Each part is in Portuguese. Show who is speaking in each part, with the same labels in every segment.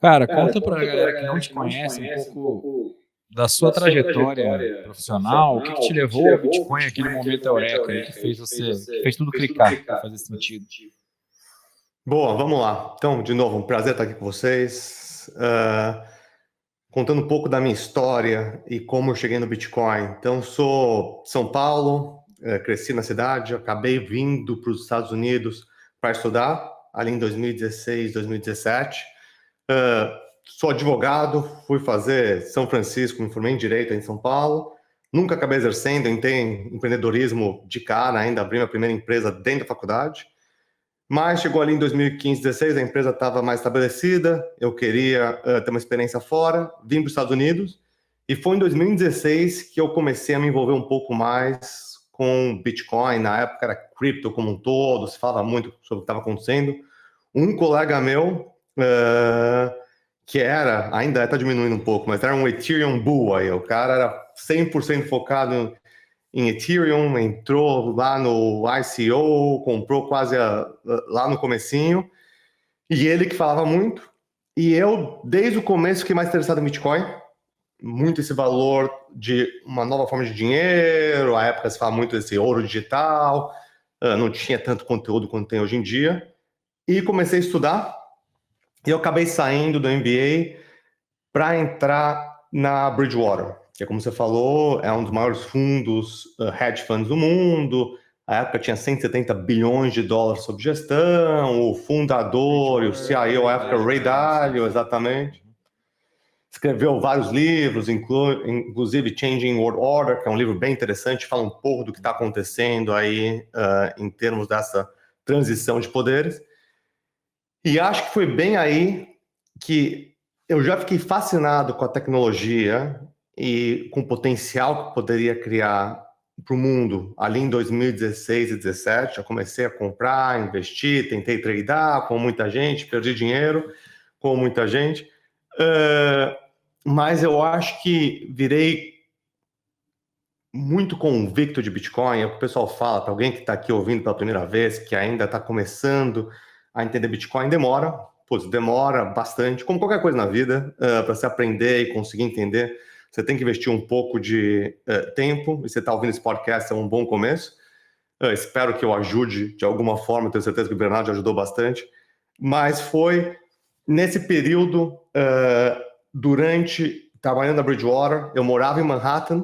Speaker 1: Cara, conta pra galera que não te conhece um pouco da sua trajetória profissional, o que que te levou ao Bitcoin, aquele momento eureka aí que fez tudo clicar e fazer sentido.
Speaker 2: Boa, vamos lá. Então, de novo, um prazer estar aqui com vocês. Contando um pouco da minha história e como eu cheguei no Bitcoin. Então, sou de São Paulo, cresci na cidade, acabei vindo para os Estados Unidos para estudar, ali em 2016, 2017. Sou advogado, fui fazer São Francisco, me formei em Direito em São Paulo. Nunca acabei exercendo, entrei em empreendedorismo de cara, ainda abri minha primeira empresa dentro da faculdade. Mas chegou ali em 2015, 16, a empresa estava mais estabelecida, eu queria ter uma experiência fora, vim para os Estados Unidos, e foi em 2016 que eu comecei a me envolver um pouco mais com Bitcoin. Na época era cripto como um todo, se falava muito sobre o que estava acontecendo. Um colega meu, que ainda está diminuindo um pouco, mas era um Ethereum bull aí, o cara era 100% focado em Ethereum, entrou lá no ICO, comprou quase lá no comecinho, e ele que falava muito, e eu, desde o começo, fiquei mais interessado em Bitcoin, muito esse valor de uma nova forma de dinheiro, à época se fala muito desse ouro digital, não tinha tanto conteúdo quanto tem hoje em dia, e comecei a estudar, e eu acabei saindo do MBA para entrar na Bridgewater, que, como você falou, é um dos maiores fundos hedge funds do mundo. A época tinha 170 bilhões de dólares sob gestão, o fundador e o CIO, a época, Ray Dalio, exatamente. Escreveu vários livros, inclusive Changing World Order, que é um livro bem interessante, fala um pouco do que está acontecendo aí em termos dessa transição de poderes. E acho que foi bem aí que eu já fiquei fascinado com a tecnologia e com o potencial que poderia criar para o mundo. Ali em 2016 e 2017, já comecei a comprar, investir, tentei tradear com muita gente, perdi dinheiro com muita gente. Mas eu acho que virei muito convicto de Bitcoin. É o que o pessoal fala, para alguém que está aqui ouvindo pela primeira vez, que ainda está começando a entender Bitcoin, demora bastante, como qualquer coisa na vida, para você aprender e conseguir entender. Você tem que investir um pouco de tempo, e você está ouvindo esse podcast, é um bom começo. Espero que eu ajude de alguma forma, tenho certeza que o Bernardo ajudou bastante, mas foi nesse período, trabalhando na Bridgewater, eu morava em Manhattan,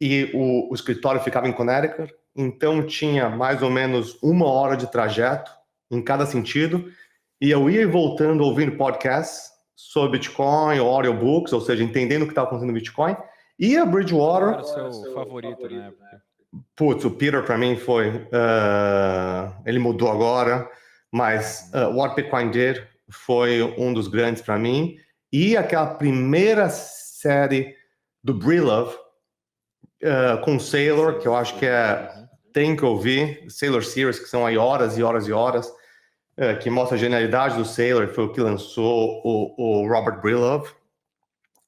Speaker 2: e o escritório ficava em Connecticut, então tinha mais ou menos 1 hora de trajeto em cada sentido, e eu ia voltando ouvindo podcasts sobre Bitcoin ou audiobooks, ou seja, entendendo o que estava acontecendo no Bitcoin, e a Bridgewater...
Speaker 1: Qual era o seu favorito na época?
Speaker 2: Putz, o Peter para mim foi... ele mudou agora, mas What Bitcoin Did foi um dos grandes para mim, e aquela primeira série do Breedlove, com Sailor, que eu acho que tem que ouvir, Sailor Series, que são aí horas e horas e horas, que mostra a genialidade do Sailor, foi o que lançou o Robert Breedlove.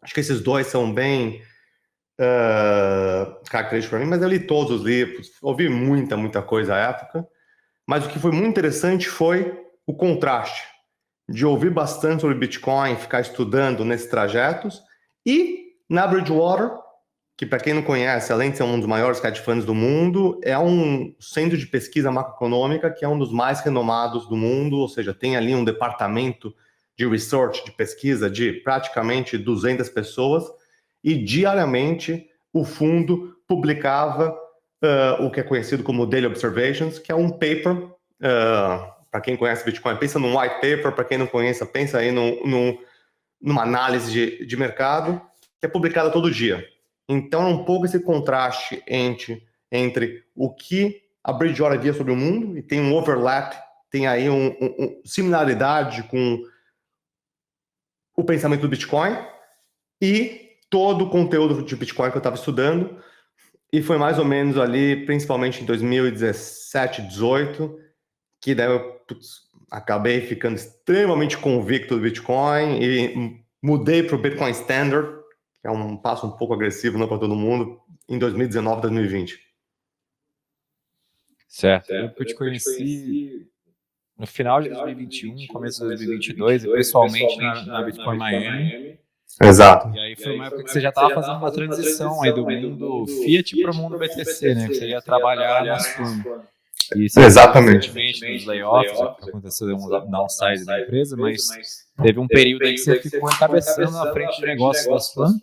Speaker 2: Acho que esses dois são bem característicos para mim, mas eu li todos os livros, ouvi muita coisa à época, mas o que foi muito interessante foi o contraste de ouvir bastante sobre Bitcoin, ficar estudando nesses trajetos, e na Bridgewater, que, para quem não conhece, além de ser um dos maiores hedge funds do mundo, é um centro de pesquisa macroeconômica que é um dos mais renomados do mundo, ou seja, tem ali um departamento de research, de pesquisa, de praticamente 200 pessoas, e diariamente o fundo publicava o que é conhecido como Daily Observations, que é um paper, para quem conhece Bitcoin, pensa num white paper, para quem não conhece, pensa aí numa análise de mercado, que é publicada todo dia. Então é um pouco esse contraste entre o que a Bridgewater via sobre o mundo, e tem um overlap, tem aí similaridade com o pensamento do Bitcoin, e todo o conteúdo de Bitcoin que eu estava estudando, e foi mais ou menos ali, principalmente em 2017, 2018, que daí eu acabei ficando extremamente convicto do Bitcoin e mudei para o Bitcoin Standard, que é um passo um pouco agressivo, não para todo mundo, em 2019, 2020.
Speaker 1: Certo. Eu lembro que eu te conheci no final de 2021, começo de 2022, e pessoalmente na Bitcoin Miami.
Speaker 2: Exato.
Speaker 1: E aí foi uma época que você já estava fazendo uma transição aí do mundo Fiat para o mundo BTC, né? Que você ia trabalhar na Swan. E você viu recentemente nos layoffs, aconteceu um downside da empresa, mas teve um período aí que você ficou encabeçando a frente de negócios da Swan.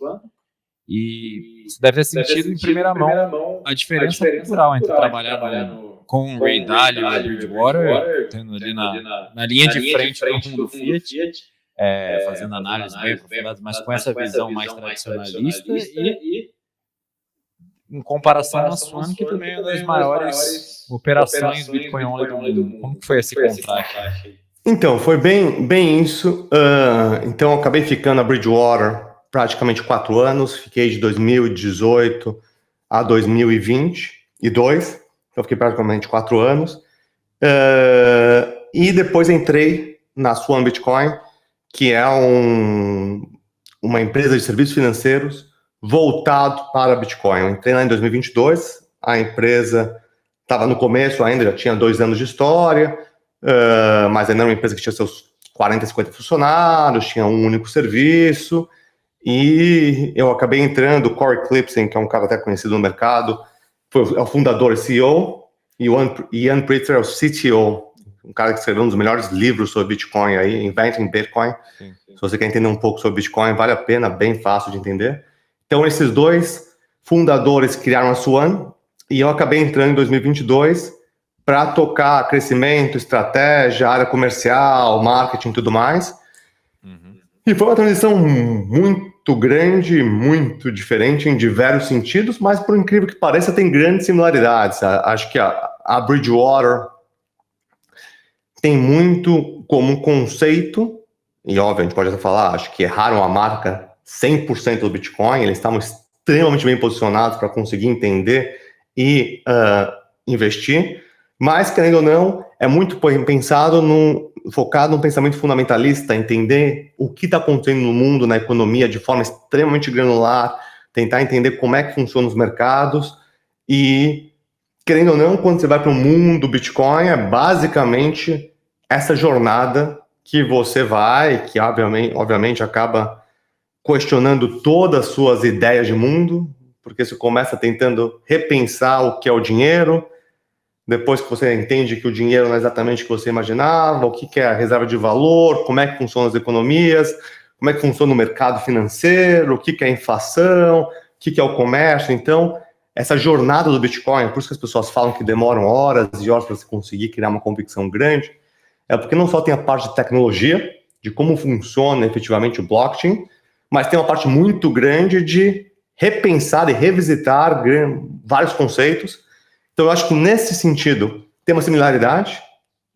Speaker 1: E você deve ter sentido em primeira mão a diferença cultural entre trabalhar com o Ray Dalio e a Bridgewater, tendo ali na linha de frente do mundo Fiat, fazendo análises bem aprofundadas, mas com essa visão mais tradicionalista e em comparação à Swan, que também é uma das maiores operações Bitcoin Only do mundo. Como que foi esse contraste?
Speaker 2: Então, foi bem isso. Então, eu acabei ficando na Bridgewater praticamente 4 anos. Fiquei de 2018 a 2022. Eu fiquei praticamente 4 anos. E depois entrei na Swan Bitcoin, que é uma empresa de serviços financeiros voltado para Bitcoin. Eu entrei lá em 2022, a empresa estava no começo ainda, já tinha 2 anos de história, mas ainda era uma empresa que tinha seus 40, 50 funcionários, tinha um único serviço, e eu acabei entrando, o Corey Clipsen, que é um cara até conhecido no mercado, é o fundador e CEO, e o Ian Pritzer é o CTO, um cara que escreveu um dos melhores livros sobre Bitcoin aí, Inventing Bitcoin. Sim. Se você quer entender um pouco sobre Bitcoin, vale a pena, bem fácil de entender. Então, esses 2 fundadores criaram a Swan, e eu acabei entrando em 2022 para tocar crescimento, estratégia, área comercial, marketing e tudo mais. Uhum. E foi uma transição muito grande, muito diferente em diversos sentidos, mas por incrível que pareça, tem grandes similaridades. Acho que a Bridgewater tem muito como conceito, e óbvio, a gente pode até falar, acho que erraram a marca 100% do Bitcoin, eles estavam extremamente bem posicionados para conseguir entender e investir, mas, querendo ou não, é muito pensado focado num pensamento fundamentalista, entender o que está acontecendo no mundo, na economia, de forma extremamente granular, tentar entender como é que funcionam os mercados e, querendo ou não, quando você vai para o mundo Bitcoin, é basicamente essa jornada que você vai, que obviamente acaba questionando todas as suas ideias de mundo, porque você começa tentando repensar o que é o dinheiro, depois que você entende que o dinheiro não é exatamente o que você imaginava, o que é a reserva de valor, como é que funcionam as economias, como é que funciona o mercado financeiro, o que é a inflação, o que é o comércio. Então, essa jornada do Bitcoin, por isso que as pessoas falam que demoram horas e horas para você conseguir criar uma convicção grande, é porque não só tem a parte de tecnologia, de como funciona efetivamente o blockchain, mas tem uma parte muito grande de repensar e revisitar vários conceitos. Então, eu acho que nesse sentido tem uma similaridade,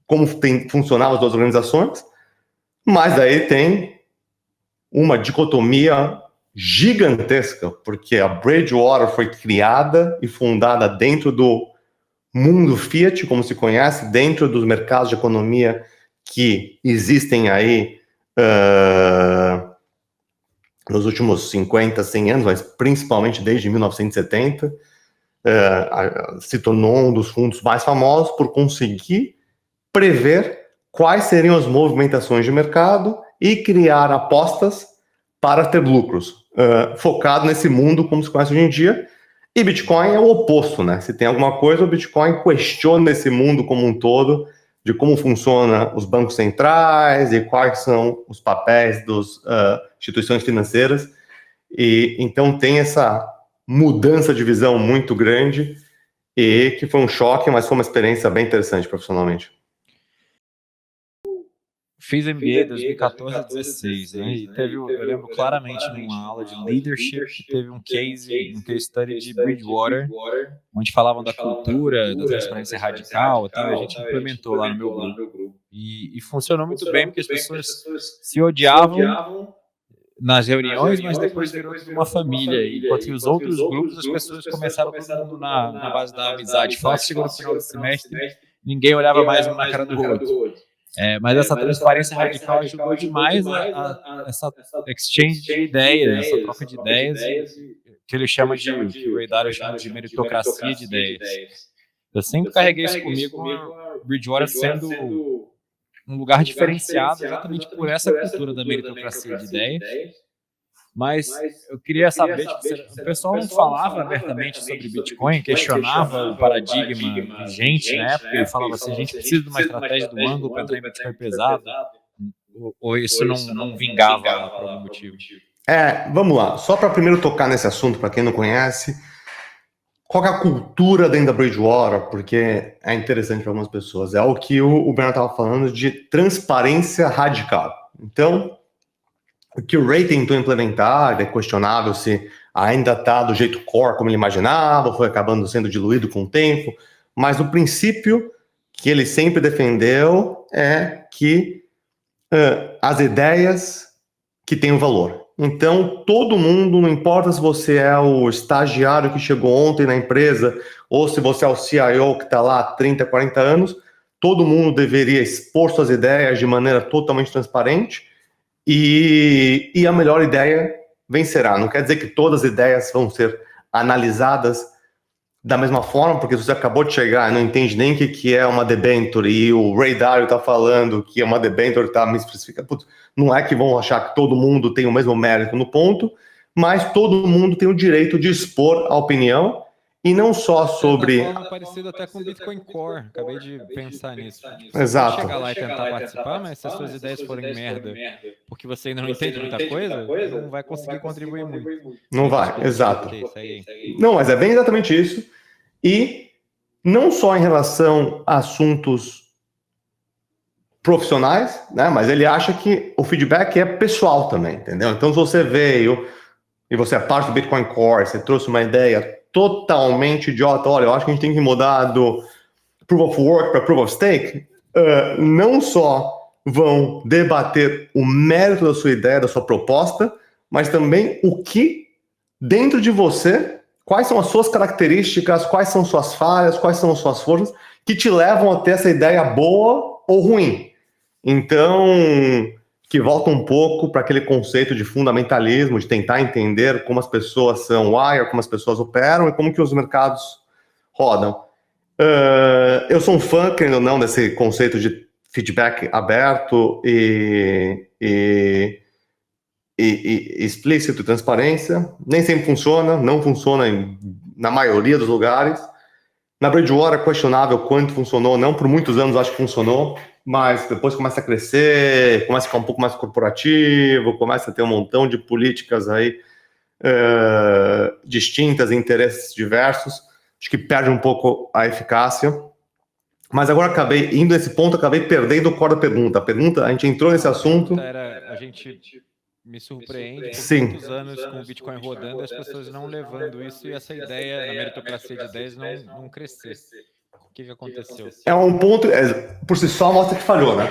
Speaker 2: como funcionavam as 2 organizações, mas daí tem uma dicotomia gigantesca, porque a Bridgewater foi criada e fundada dentro do mundo Fiat, como se conhece, dentro dos mercados de economia que existem aí nos últimos 50, 100 anos, mas principalmente desde 1970, se tornou um dos fundos mais famosos por conseguir prever quais seriam as movimentações de mercado e criar apostas para ter lucros, focado nesse mundo como se conhece hoje em dia. E Bitcoin é o oposto, né? Se tem alguma coisa, o Bitcoin questiona esse mundo como um todo, de como funcionam os bancos centrais e quais são os papéis das instituições financeiras. E então tem essa mudança de visão muito grande e que foi um choque, mas foi uma experiência bem interessante profissionalmente.
Speaker 1: Fiz MBA em 2014 a 2016, né? E eu lembro claramente numa aula de leadership que teve um case study de Bridgewater, onde falavam da cultura, da transparência radical e tal, e a gente implementou lá no meu grupo. E funcionou muito bem, porque as pessoas se odiavam nas reuniões, mas depois virou tudo uma família. Enquanto que os outros grupos, as pessoas começaram todo mundo na base da amizade falsa, chegou no final do semestre, ninguém olhava mais um na cara do outro. Mas essa transparência radical ajudou demais essa exchange de ideias, essa troca de ideias, que ele chama que o Ray Dalio chama de meritocracia de ideias. Eu sempre carreguei isso comigo, a Bridgewater sendo um lugar diferenciado exatamente por essa cultura da meritocracia de ideias. Mas eu queria saber, tipo, o pessoal não falava abertamente sobre Bitcoin, questionava o paradigma vigente na época, ele falava assim, a gente precisa de uma estratégia do ângulo para entrar em Bitcoin pesado, ou isso não vingava por algum motivo?
Speaker 2: Vamos lá, só para primeiro tocar nesse assunto, para quem não conhece, qual é a cultura dentro da Bridgewater, porque é interessante para algumas pessoas, é o que o Bernardo estava falando de transparência radical. Então, o que o Ray tentou implementar, é questionável se ainda está do jeito core como ele imaginava, foi acabando sendo diluído com o tempo, mas o princípio que ele sempre defendeu é que as ideias que têm o valor. Então, todo mundo, não importa se você é o estagiário que chegou ontem na empresa, ou se você é o CIO que está lá há 30, 40 anos, todo mundo deveria expor suas ideias de maneira totalmente transparente, e a melhor ideia vencerá. Não quer dizer que todas as ideias vão ser analisadas da mesma forma, porque se você acabou de chegar e não entende nem o que é uma debenture, e o Ray Dalio está falando que é uma debenture, está me especificando, não é que vão achar que todo mundo tem o mesmo mérito no ponto, mas todo mundo tem o direito de expor a opinião, e não só sobre...
Speaker 1: De uma forma parecida até com o Bitcoin Core, acabei de pensar nisso. Você
Speaker 2: Exato.
Speaker 1: pode chegar lá e tentar participar, mas se as suas ideias forem merda, porque você ainda não entende muita coisa, não vai conseguir contribuir muito.
Speaker 2: Não vai, exato. Não, mas é bem exatamente isso. E não só em relação a assuntos profissionais, né? Mas ele acha que o feedback é pessoal também, entendeu? Então, se você veio e você é parte do Bitcoin Core, você trouxe uma ideia totalmente idiota, olha, eu acho que a gente tem que mudar do Proof of Work para Proof of Stake, não só vão debater o mérito da sua ideia, da sua proposta, mas também o que dentro de você, quais são as suas características, quais são suas falhas, quais são as suas forças que te levam a ter essa ideia boa ou ruim. Então, que volta um pouco para aquele conceito de fundamentalismo, de tentar entender como as pessoas são wire, como as pessoas operam e como que os mercados rodam. Eu sou um fã, querendo ou não, desse conceito de feedback aberto e explícito, transparência. Nem sempre funciona, não funciona na maioria dos lugares. Na Bridgewater é questionável quanto funcionou, não por muitos anos acho que funcionou, mas depois começa a crescer, começa a ficar um pouco mais corporativo, começa a ter um montão de políticas aí distintas, interesses diversos, acho que perde um pouco a eficácia. Mas agora acabei indo nesse ponto, acabei perdendo o core da pergunta. A gente entrou nesse assunto.
Speaker 1: A gente me surpreende por muitos anos com o Bitcoin rodando e as pessoas não levando isso e essa ideia, a meritocracia de ideias, não crescer. O que aconteceu?
Speaker 2: É um ponto, por si só, mostra que falhou, né?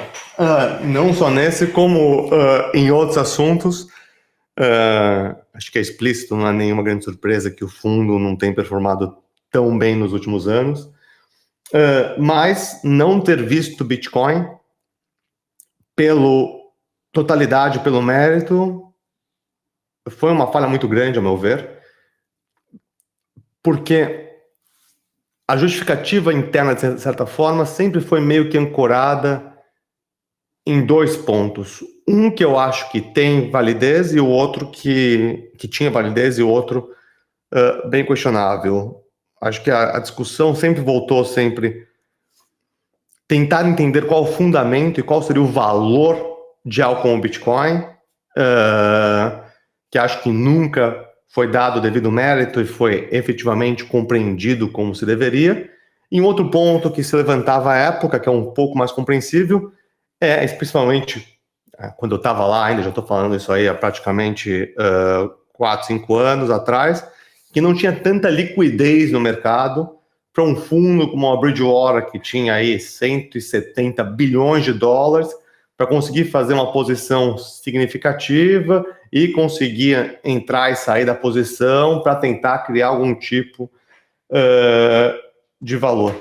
Speaker 2: Não só nesse, como em outros assuntos. Acho que é explícito, não é nenhuma grande surpresa que o fundo não tem performado tão bem nos últimos anos. Mas não ter visto Bitcoin pelo totalidade, pelo mérito, foi uma falha muito grande, ao meu ver, porque a justificativa interna, de certa forma, sempre foi meio que ancorada em dois pontos. Um que eu acho que tem validez e o outro que tinha validez e o outro bem questionável. Acho que a discussão sempre voltou tentar entender qual o fundamento e qual seria o valor de algo como o Bitcoin, que acho que nunca foi dado o devido mérito e foi efetivamente compreendido como se deveria. E um outro ponto que se levantava à época, que é um pouco mais compreensível, principalmente quando eu estava lá ainda, já estou falando isso aí há praticamente 4, 5 anos atrás, que não tinha tanta liquidez no mercado para um fundo como a Bridgewater, que tinha aí 170 bilhões de dólares, para conseguir fazer uma posição significativa e conseguir entrar e sair da posição para tentar criar algum tipo de valor.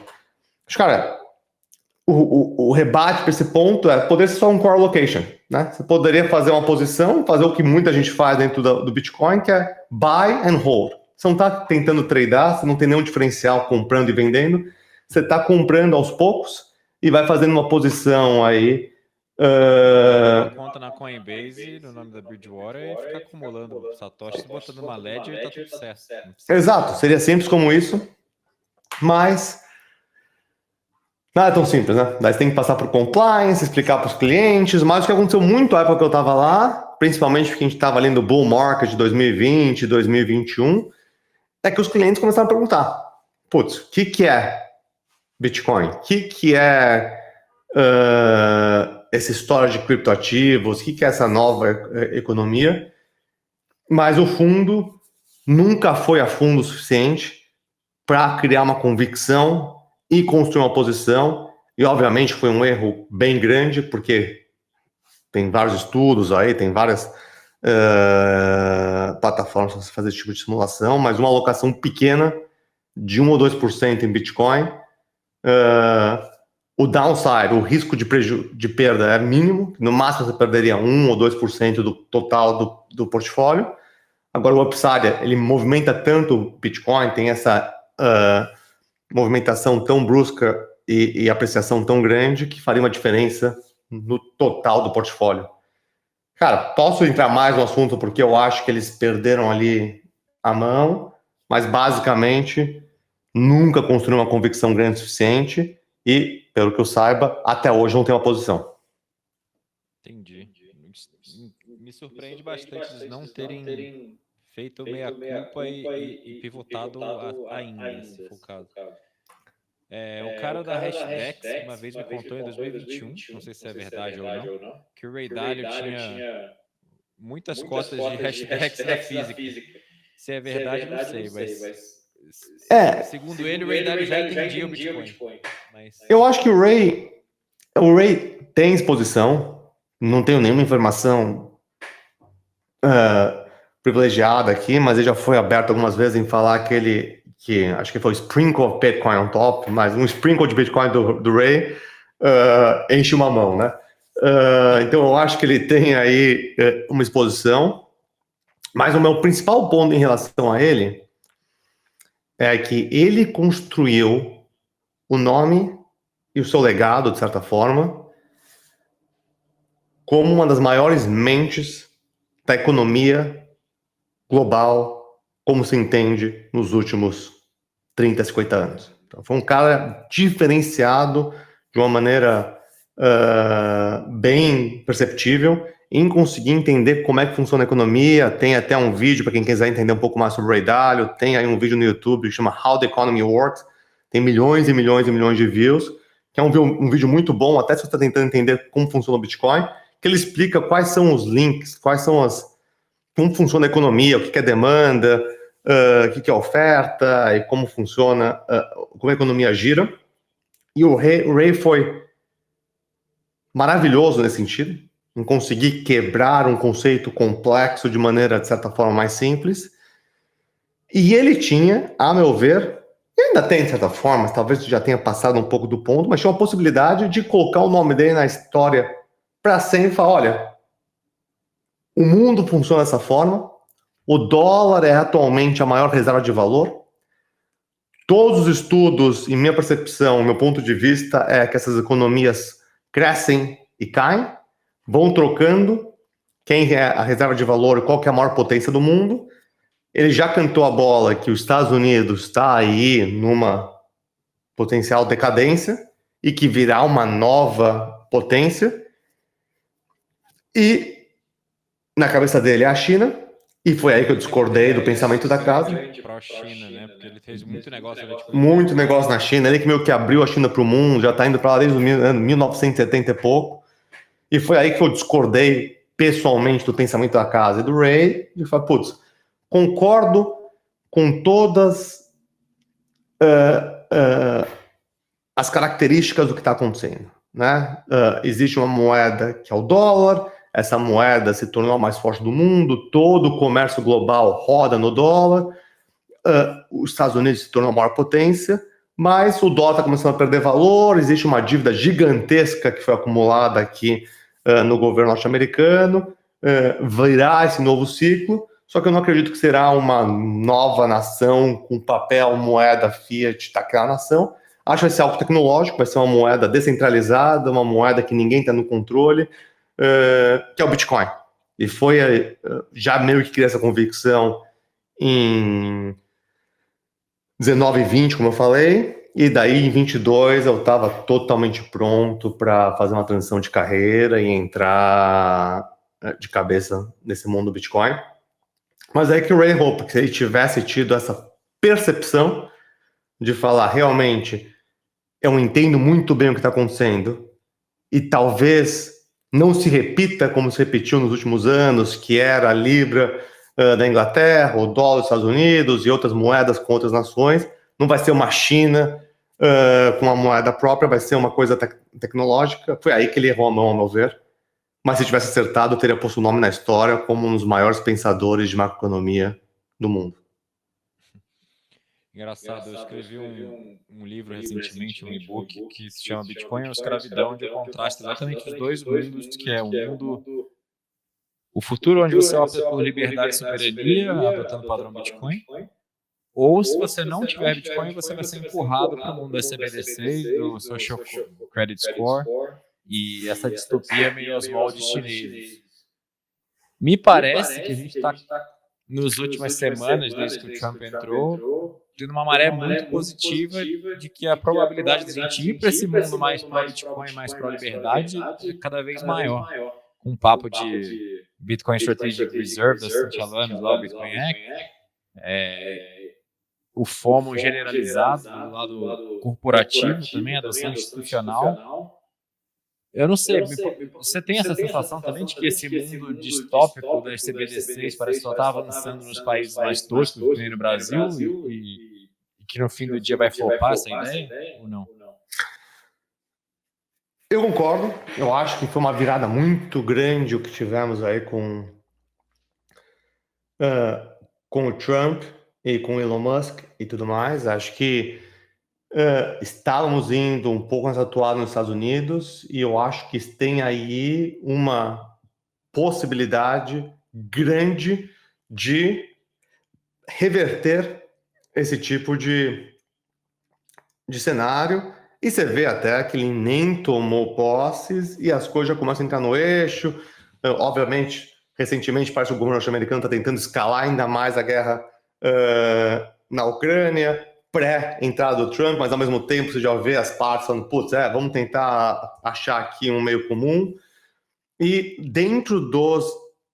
Speaker 2: Mas, cara, o rebate para esse ponto poderia ser só um core allocation, né? Você poderia fazer uma posição, fazer o que muita gente faz dentro do Bitcoin, que é buy and hold. Você não está tentando tradear, você não tem nenhum diferencial comprando e vendendo, você está comprando aos poucos e vai fazendo uma posição aí
Speaker 1: Uma conta na Coinbase, no nome da Bridgewater, e ficar acumulando satoshis, botando uma ledger e tá tudo certo.
Speaker 2: Exato, seria simples como isso, mas nada tão simples, né? Daí você tem que passar por compliance, explicar para os clientes, mas o que aconteceu muito na época que eu estava lá, principalmente porque a gente estava ali no bull market de 2020, 2021, é que os clientes começaram a perguntar, putz, o que é Bitcoin? O que é essa história de criptoativos? O que é essa nova economia? Mas o fundo nunca foi a fundo o suficiente para criar uma convicção e construir uma posição. E, obviamente, foi um erro bem grande, porque tem vários estudos aí, tem várias plataformas para você fazer esse tipo de simulação, mas uma alocação pequena de 1 ou 2% em Bitcoin, o downside, o risco de perda é mínimo, no máximo você perderia 1 ou 2% do total do portfólio. Agora o upside, ele movimenta tanto o Bitcoin, tem essa movimentação tão brusca e apreciação tão grande que faria uma diferença no total do portfólio. Cara, posso entrar mais no assunto porque eu acho que eles perderam ali a mão, mas basicamente nunca construíram uma convicção grande o suficiente e, pelo que eu saiba, até hoje não tem uma posição.
Speaker 1: Entendi. Me surpreende bastante eles não terem feito meia-culpa e pivotado ainda, se for o caso. O cara da Hashdex uma vez me contou em 2021, não sei se é verdade ou não, que o Ray Dalio tinha muitas cotas de Hashdex da física. Se é verdade, não sei, mas segundo ele, o Ray Dalio já entendia o Bitcoin.
Speaker 2: Eu acho que o Ray tem exposição, não tenho nenhuma informação privilegiada aqui, mas ele já foi aberto algumas vezes em falar que acho que foi sprinkle of Bitcoin on top, mas um sprinkle de Bitcoin do Ray enche uma mão, né? Então eu acho que ele tem aí uma exposição, mas o meu principal ponto em relação a ele é que ele construiu o nome e o seu legado, de certa forma, como uma das maiores mentes da economia global, como se entende nos últimos 30, 50 anos. Então, foi um cara diferenciado de uma maneira bem perceptível em conseguir entender como é que funciona a economia. Tem até um vídeo, para quem quiser entender um pouco mais sobre o Ray Dalio, tem aí um vídeo no YouTube que chama How the Economy Works, tem milhões e milhões e milhões de views, que é um vídeo muito bom, até se você está tentando entender como funciona o Bitcoin, que ele explica quais são os links, como funciona a economia, o que é demanda, o que é oferta e como funciona, como a economia gira. E o Ray foi maravilhoso nesse sentido, em conseguir quebrar um conceito complexo de maneira, de certa forma, mais simples. E ele tinha, a meu ver, e ainda tem, de certa forma, talvez já tenha passado um pouco do ponto, mas tinha uma possibilidade de colocar o nome dele na história para sempre e falar, olha, o mundo funciona dessa forma, o dólar é atualmente a maior reserva de valor. Todos os estudos, em minha percepção, meu ponto de vista, é que essas economias crescem e caem, vão trocando quem é a reserva de valor e qual que é a maior potência do mundo. Ele já cantou a bola que os Estados Unidos está aí numa potencial decadência e que virá uma nova potência. E na cabeça dele é a China, e foi aí que eu discordei do pensamento da casa.
Speaker 1: Pró-China, né? Porque ele fez muito negócio.
Speaker 2: Muito negócio na China, ele que meio que abriu a China para o mundo, já está indo para lá desde 1970 e pouco. E foi aí que eu discordei pessoalmente do pensamento da casa e do Ray, e falei, putz, concordo com todas as características do que está acontecendo, né? Existe uma moeda que é o dólar, essa moeda se tornou a mais forte do mundo, todo o comércio global roda no dólar, os Estados Unidos se tornou a maior potência, mas o dólar está começando a perder valor, existe uma dívida gigantesca que foi acumulada aqui no governo norte-americano, virá esse novo ciclo, só que eu não acredito que será uma nova nação com papel, moeda, fiat daquela nação. Acho que vai ser algo tecnológico, vai ser uma moeda descentralizada, uma moeda que ninguém está no controle, que é o Bitcoin. E foi já meio que criei essa convicção em 19 e 20, como eu falei, e daí em 22 eu estava totalmente pronto para fazer uma transição de carreira e entrar de cabeça nesse mundo do Bitcoin. Mas aí que o Ray errou, porque se ele tivesse tido essa percepção de falar, realmente, eu entendo muito bem o que está acontecendo, e talvez não se repita como se repetiu nos últimos anos, que era a Libra da Inglaterra, o dólar dos Estados Unidos e outras moedas com outras nações. Não vai ser uma China com uma moeda própria, vai ser uma coisa tecnológica. Foi aí que ele errou a mão, ao meu ver. Mas se tivesse acertado, eu teria posto o nome na história como um dos maiores pensadores de macroeconomia do mundo.
Speaker 1: Engraçado, eu escrevi um livro recentemente, um e-book, que se chama Bitcoin ou Escravidão, onde eu contrasto exatamente os dois mundos, que é o futuro onde você opta por liberdade e soberania, adotando o padrão Bitcoin, ou se você não tiver Bitcoin, você vai ser empurrado para o mundo das CBDCs, do Social Credit Score, e essa distopia meio aos moldes chineses. Me parece que a gente está, nas últimas semanas, desde que o Trump entrou, tendo uma maré muito positiva de que a probabilidade de a gente ir para esse mundo mais pró-Bitcoin, mais pró-liberdade é cada vez maior. Com um papo de Bitcoin Strategic Reserve da Cynthia Lums, lá o Bitcoin Act, o FOMO generalizado do lado corporativo também, a adoção institucional. Eu não sei, você tem essa sensação também de que esse mundo distópico das CBDCs parece que só está avançando nos países mais toscos, que nem no Brasil, e que no fim do dia vai flopar essa ideia, ou não?
Speaker 2: Eu concordo, eu acho que foi uma virada muito grande o que tivemos aí com o Trump e com o Elon Musk e tudo mais. Acho que estávamos indo um pouco mais atuado nos Estados Unidos e eu acho que tem aí uma possibilidade grande de reverter esse tipo de cenário. E você vê até que ele nem tomou posses e as coisas já começam a entrar no eixo. Obviamente, recentemente, parece que o governo norte-americano está tentando escalar ainda mais a guerra na Ucrânia, pré-entrada do Trump, mas ao mesmo tempo você já vê as partes falando, putz, vamos tentar achar aqui um meio comum. E dentro dos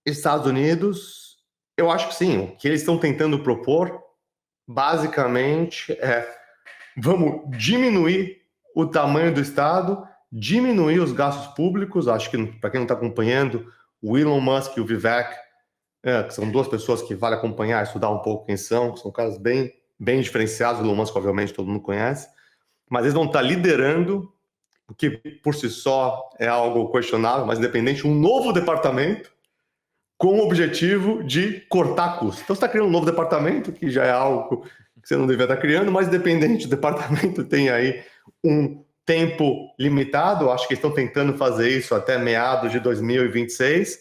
Speaker 2: Estados Unidos, eu acho que sim, o que eles estão tentando propor, basicamente, vamos diminuir o tamanho do Estado, diminuir os gastos públicos. Acho que, para quem não está acompanhando, o Elon Musk e o Vivek, que são duas pessoas que vale acompanhar, estudar um pouco quem são caras bem diferenciados. O Elon Musk, obviamente, todo mundo conhece, mas eles vão estar liderando, o que por si só é algo questionável, mas independente, um novo departamento com o objetivo de cortar custos. Então você está criando um novo departamento, que já é algo que você não deveria estar criando, mas independente, o departamento tem aí um tempo limitado. Acho que estão tentando fazer isso até meados de 2026,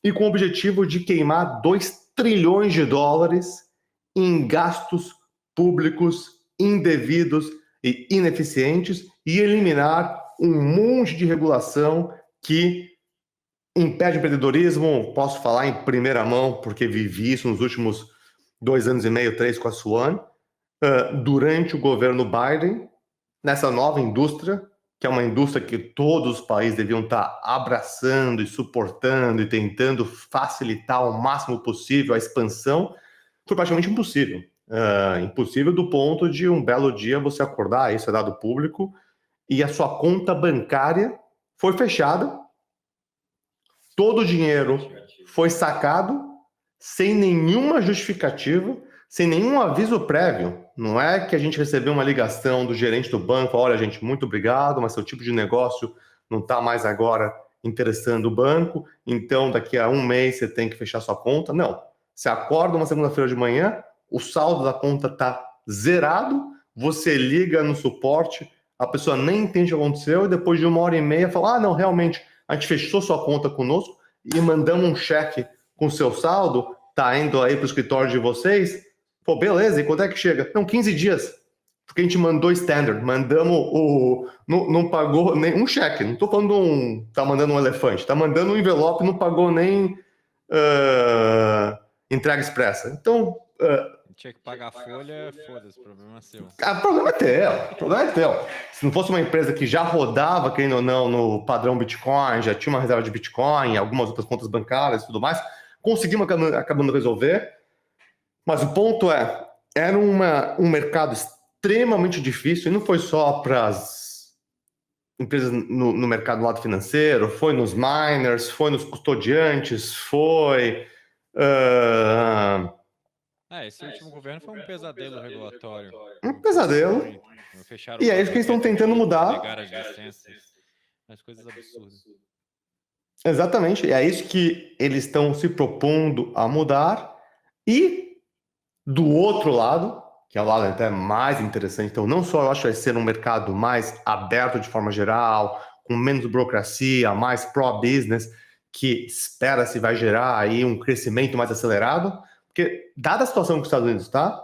Speaker 2: e com o objetivo de queimar 2 trilhões de dólares em gastos públicos indevidos e ineficientes e eliminar um monte de regulação que impede o empreendedorismo. Posso falar em primeira mão, porque vivi isso nos últimos 2 anos e meio, 3 com a Swan, durante o governo Biden, nessa nova indústria, que é uma indústria que todos os países deviam estar abraçando e suportando e tentando facilitar ao máximo possível a expansão. Foi praticamente impossível. Impossível do ponto de um belo dia você acordar, isso é dado público, e a sua conta bancária foi fechada, todo o dinheiro foi sacado sem nenhuma justificativa, sem nenhum aviso prévio. Não é que a gente recebeu uma ligação do gerente do banco, olha, gente, muito obrigado, mas seu tipo de negócio não está mais agora interessando o banco, então daqui a um mês você tem que fechar sua conta. Não. Você acorda uma segunda-feira de manhã, o saldo da conta está zerado, você liga no suporte, a pessoa nem entende o que aconteceu, e depois de 1h30 fala, não, realmente, a gente fechou sua conta conosco e mandamos um cheque com seu saldo, tá indo aí para o escritório de vocês. Pô, beleza, e quando é que chega? Não, 15 dias. porque a gente mandou standard, não pagou nem um cheque, não estou falando tá mandando um elefante, tá mandando um envelope, não pagou nem entrega expressa. Então,
Speaker 1: tinha que pagar a folha, foda-se, problema seu.
Speaker 2: O problema é teu. Se não fosse uma empresa que já rodava, querendo ou não, no padrão Bitcoin, já tinha uma reserva de Bitcoin, algumas outras contas bancárias e tudo mais, conseguimos acabando resolver. Mas o ponto era um mercado extremamente difícil, e não foi só para as empresas no mercado do lado financeiro, foi nos miners, foi nos custodiantes, foi...
Speaker 1: esse último governo foi um pesadelo regulatório.
Speaker 2: Um pesadelo.
Speaker 1: Fecharam
Speaker 2: e é isso que eles estão tentando mudar.
Speaker 1: Negar as licenças, as coisas absurdas.
Speaker 2: Exatamente, é isso que eles estão se propondo a mudar. E do outro lado, que é o lado até mais interessante, então não só eu acho que vai ser um mercado mais aberto de forma geral, com menos burocracia, mais pro-business, que espera-se vai gerar aí um crescimento mais acelerado, porque dada a situação que os Estados Unidos está,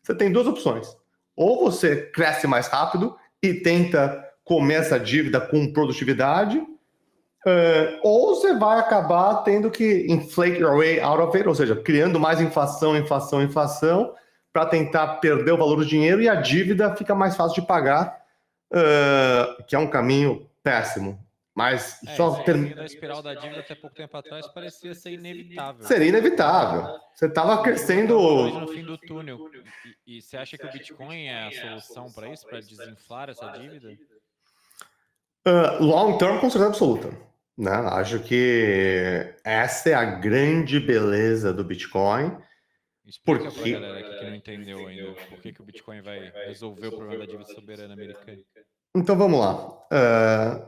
Speaker 2: você tem duas opções. Ou você cresce mais rápido e tenta comer essa dívida com produtividade, ou você vai acabar tendo que inflate your way out of it, ou seja, criando mais inflação, para tentar perder o valor do dinheiro e a dívida fica mais fácil de pagar, que é um caminho péssimo. Mas
Speaker 1: só a espiral da dívida até pouco tempo atrás parecia ser inevitável.
Speaker 2: Seria inevitável. Você estava crescendo
Speaker 1: no fim do túnel. E você acha que o Bitcoin é a solução para isso, para desinflar essa dívida?
Speaker 2: Long term, com certeza absoluta. Né? Acho que essa é a grande beleza do Bitcoin.
Speaker 1: Explica para a galera aqui que não entendeu ainda por que o Bitcoin vai resolver o problema da dívida soberana americana.
Speaker 2: Então vamos lá.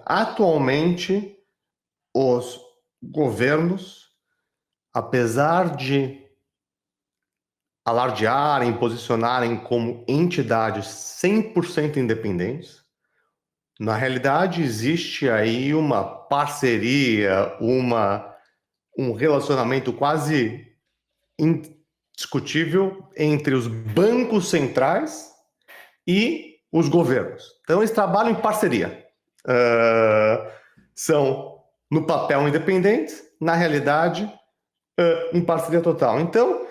Speaker 2: Atualmente, os governos, apesar de alardearem, posicionarem como entidades 100% independentes, na realidade existe aí uma parceria, um relacionamento quase indiscutível entre os bancos centrais e os governos. Então, eles trabalham em parceria. São, no papel, independentes, na realidade, em parceria total. Então,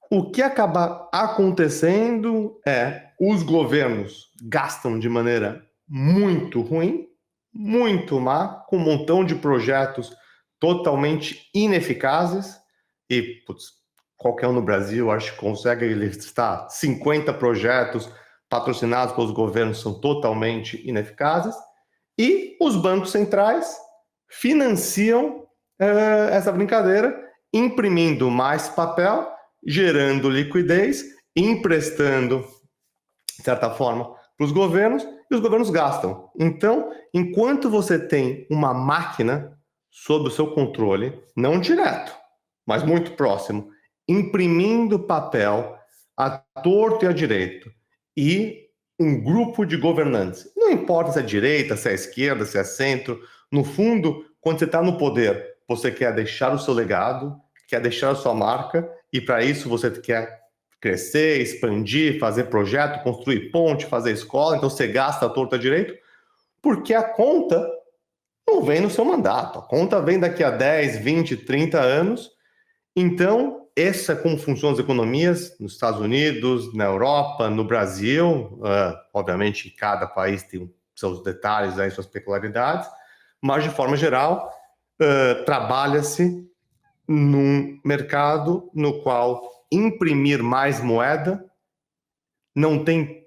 Speaker 2: o que acaba acontecendo é os governos gastam de maneira muito ruim, muito má, com um montão de projetos totalmente ineficazes e, qualquer um no Brasil, acho que consegue listar 50 projetos patrocinados pelos governos são totalmente ineficazes, e os bancos centrais financiam essa brincadeira, imprimindo mais papel, gerando liquidez, emprestando, de certa forma, para os governos, e os governos gastam. Então, enquanto você tem uma máquina sob o seu controle, não direto, mas muito próximo, imprimindo papel à torto e à direito, e um grupo de governantes, não importa se é direita, se é esquerda, se é centro, no fundo, quando você está no poder, você quer deixar o seu legado, quer deixar a sua marca, e para isso você quer crescer, expandir, fazer projeto, construir ponte, fazer escola, então você gasta a torta direito, porque a conta não vem no seu mandato, a conta vem daqui a 10, 20, 30 anos. Então, essa é como funcionam as economias nos Estados Unidos, na Europa, no Brasil. Obviamente, cada país tem seus detalhes, aí, suas peculiaridades, mas, de forma geral, trabalha-se num mercado no qual imprimir mais moeda não tem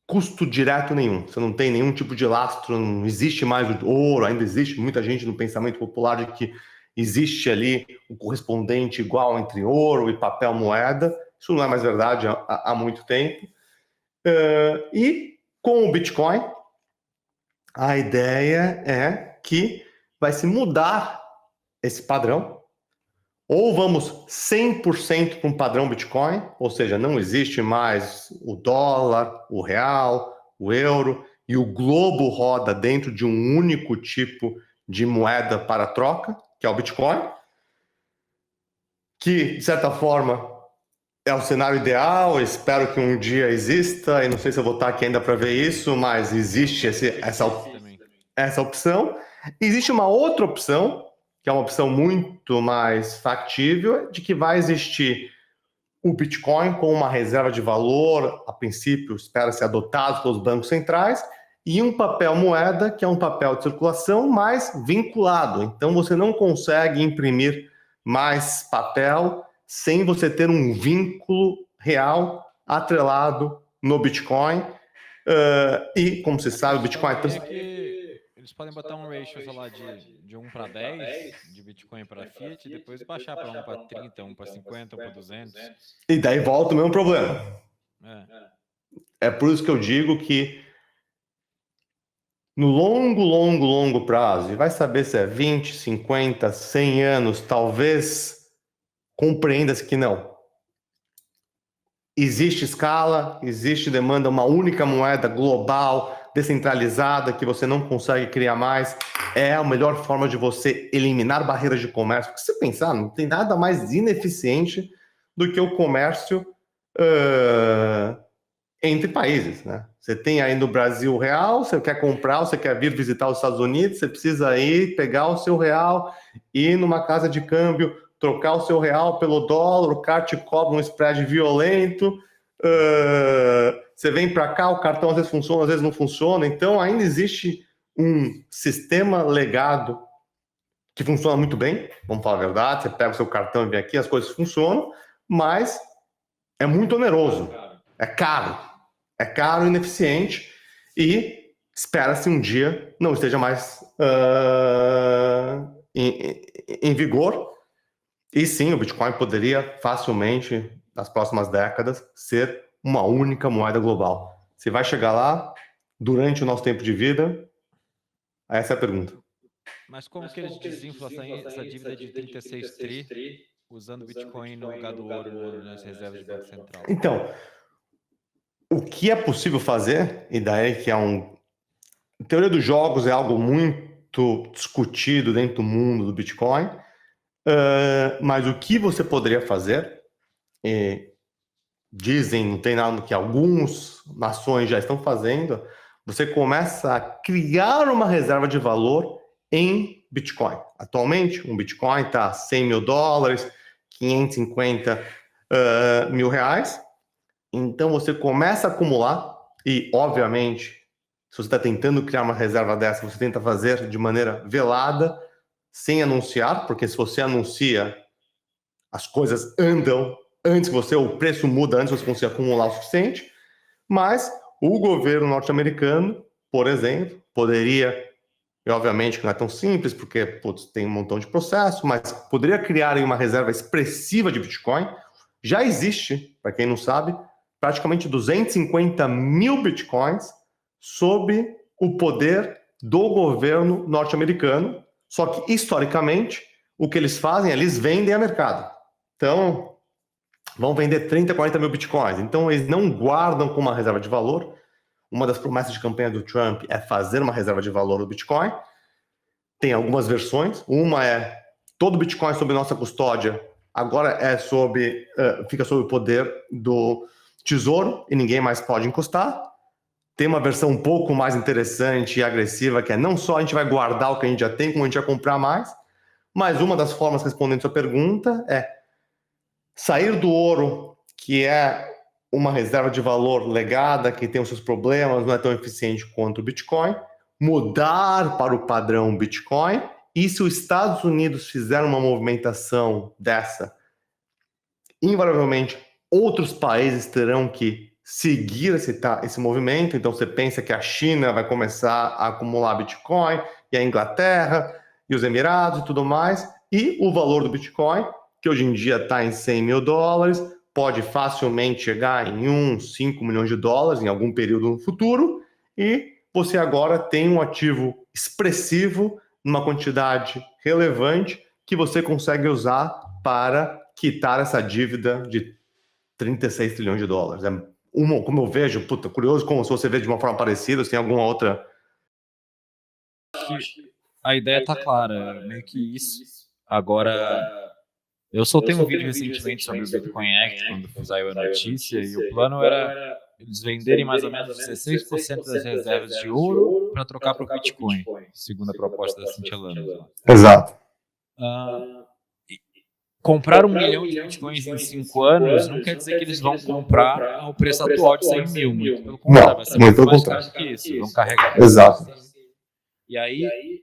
Speaker 2: custo direto nenhum. Você não tem nenhum tipo de lastro, não existe mais o ouro, ainda existe muita gente no pensamento popular de que existe ali um correspondente igual entre ouro e papel moeda. Isso não é mais verdade há muito tempo. E com o Bitcoin, a ideia é que vai se mudar esse padrão. Ou vamos 100% para um padrão Bitcoin, ou seja, não existe mais o dólar, o real, o euro, e o globo roda dentro de um único tipo de moeda para troca, que é o Bitcoin, que, de certa forma, É o cenário ideal, espero que um dia exista, e não sei se eu vou estar aqui ainda para ver isso, mas existe essa opção. Existe uma outra opção, que é uma opção muito mais factível, de que vai existir o Bitcoin com uma reserva de valor, a princípio, espera ser adotado pelos bancos centrais, e um papel moeda, que é um papel de circulação mais vinculado. Então, você não consegue imprimir mais papel sem você ter um vínculo real atrelado no Bitcoin. E, como você sabe, o Bitcoin...
Speaker 1: Eles podem botar um ratio, sei lá, de 1 para 10 de Bitcoin para Fiat, e depois baixar para 1 para 30, 1 para 50, 1 para 200.
Speaker 2: E daí volta o mesmo problema. É por isso que eu digo que no longo prazo, e vai saber se é 20, 50, 100 anos, talvez compreenda-se que não. Existe escala, existe demanda, uma única moeda global, descentralizada, que você não consegue criar mais. É a melhor forma de você eliminar barreiras de comércio. Porque se você pensar, não tem nada mais ineficiente do que o comércio entre países, né? Você tem aí no Brasil o real, você quer comprar, você quer vir visitar os Estados Unidos, você precisa ir pegar o seu real, ir numa casa de câmbio, trocar o seu real pelo dólar, o cara te cobra um spread violento, você vem para cá, o cartão às vezes funciona, às vezes não funciona, então ainda existe um sistema legado que funciona muito bem, vamos falar a verdade, você pega o seu cartão e vem aqui, as coisas funcionam, mas é muito oneroso, é caro e ineficiente, e espera-se um dia não esteja mais em vigor. E sim, o Bitcoin poderia facilmente, nas próximas décadas, ser uma única moeda global. Se vai chegar lá durante o nosso tempo de vida? Essa é a pergunta.
Speaker 1: Mas como que eles desinflam essa dívida de 36 tri usando Bitcoin no lugar do ouro nas reservas de Banco Central?
Speaker 2: Então, o que é possível fazer, e daí que a teoria dos jogos é algo muito discutido dentro do mundo do Bitcoin, mas o que você poderia fazer, dizem, não tem nada que algumas nações já estão fazendo, você começa a criar uma reserva de valor em Bitcoin. Atualmente, um Bitcoin está $100 mil, 550 mil reais. Então você começa a acumular e, obviamente, se você está tentando criar uma reserva dessa, você tenta fazer de maneira velada, sem anunciar, porque se você anuncia, as coisas andam antes que você, o preço muda antes que você consiga acumular o suficiente. Mas o governo norte-americano, por exemplo, poderia, e obviamente que não é tão simples, porque tem um montão de processo, mas poderia criar uma reserva expressiva de Bitcoin. Já existe, para quem não sabe, praticamente 250 mil Bitcoins sob o poder do governo norte-americano. Só que, historicamente, o que eles fazem, eles vendem a mercado. Então, vão vender 30, 40 mil Bitcoins. Então, eles não guardam como uma reserva de valor. Uma das promessas de campanha do Trump é fazer uma reserva de valor do Bitcoin. Tem algumas versões. Uma é todo Bitcoin sob nossa custódia agora fica sob o poder do Tesouro e ninguém mais pode encostar. Tem uma versão um pouco mais interessante e agressiva, que é não só a gente vai guardar o que a gente já tem, como a gente vai comprar mais. Mas uma das formas, respondendo a sua pergunta, é sair do ouro, que é uma reserva de valor legada, que tem os seus problemas, não é tão eficiente quanto o Bitcoin, mudar para o padrão Bitcoin, e se os Estados Unidos fizer uma movimentação dessa, invariavelmente outros países terão que seguir esse movimento. Então você pensa que a China vai começar a acumular Bitcoin, e a Inglaterra, e os Emirados e tudo mais, e o valor do Bitcoin, que hoje em dia está em $100 mil, pode facilmente chegar em 5 milhões de dólares em algum período no futuro, e você agora tem um ativo expressivo, numa quantidade relevante, que você consegue usar para quitar essa dívida de 36 trilhões de dólares. Como eu vejo, curioso como se você vê de uma forma parecida, se tem alguma outra...
Speaker 1: A ideia tá clara, meio que isso. Agora, Eu soltei um vídeo recentemente sobre o Bitcoin Act, quando saiu a notícia, e o plano era eles venderem mais ou menos 16% das reservas de ouro para trocar por Bitcoin, segundo a proposta da Cynthia Lummis.
Speaker 2: Exato.
Speaker 1: Comprar 1 milhão de Bitcoins em 5 anos não quer dizer que eles vão comprar ao preço atual de 100 mil, muito pelo contrário, vai ser muito mais caro que isso, vão carregar.
Speaker 2: Exato.
Speaker 1: E aí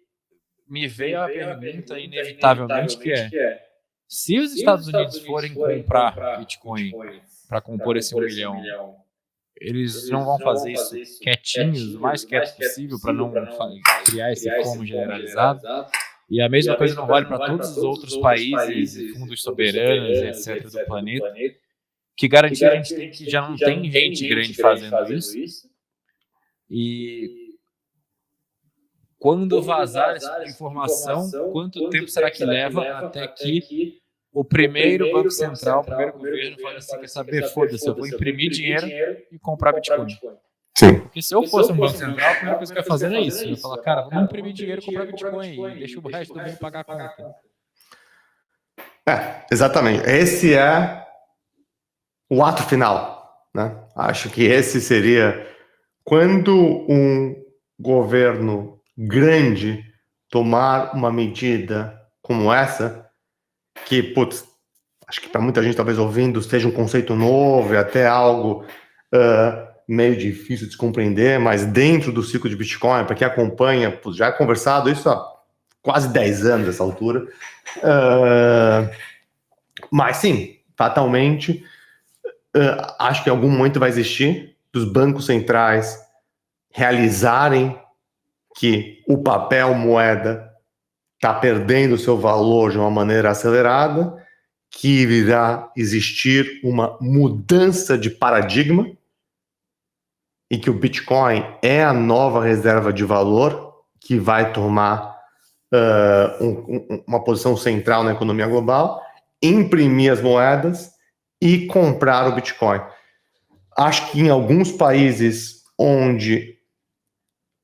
Speaker 1: me veio a pergunta inevitavelmente que é, se os Estados Unidos forem comprar Bitcoin para compor esse 1 milhão, eles não vão fazer isso quietinhos, o mais quieto possível, para não criar esse FOMO generalizado? E a mesma coisa não vale para todos os outros países e fundos soberanos, etc., do planeta, que garantia a gente tem que já não tem gente grande fazendo isso. E quando vazar essa informação, quanto tempo será que leva até que o primeiro Banco Central, o primeiro governo fale assim, quer saber, foda-se, eu vou imprimir dinheiro e comprar Bitcoin.
Speaker 2: Sim.
Speaker 1: Porque se eu fosse um Banco Central, a primeira coisa que eu ia fazer é isso. Eu ia falar, cara, vamos imprimir dinheiro e comprar Bitcoin e deixa o resto do mundo pagar a conta.
Speaker 2: Exatamente. Esse é o ato final, né? Acho que esse seria quando um governo grande tomar uma medida como essa, que, putz, acho que para muita gente talvez ouvindo seja um conceito novo e até algo meio difícil de se compreender, mas dentro do ciclo de Bitcoin, para quem acompanha, putz, já é conversado isso há quase 10 anos nessa altura, mas sim, fatalmente, acho que em algum momento vai existir dos bancos centrais realizarem que o papel moeda está perdendo seu valor de uma maneira acelerada, que irá existir uma mudança de paradigma e que o Bitcoin é a nova reserva de valor que vai tomar uma posição central na economia global, imprimir as moedas e comprar o Bitcoin. Acho que em alguns países onde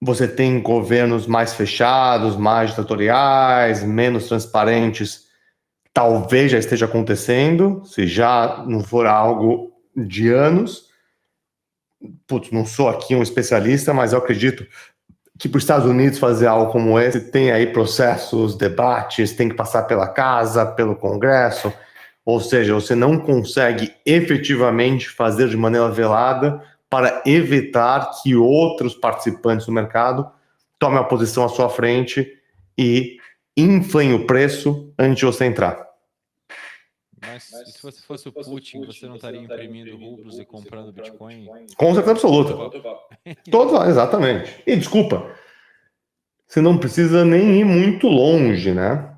Speaker 2: você tem governos mais fechados, mais ditatoriais, menos transparentes, talvez já esteja acontecendo, se já não for algo de anos. Putz, não sou aqui um especialista, mas eu acredito que para os Estados Unidos fazer algo como esse, tem aí processos, debates, tem que passar pela casa, pelo Congresso, ou seja, você não consegue efetivamente fazer de maneira velada para evitar que outros participantes do mercado tomem a posição à sua frente e inflem o preço antes de você entrar.
Speaker 1: Mas se você fosse o Putin, você não estaria imprimindo rublos e comprando Bitcoin?
Speaker 2: Com certeza absoluta. Exatamente. E desculpa, você não precisa nem ir muito longe, né?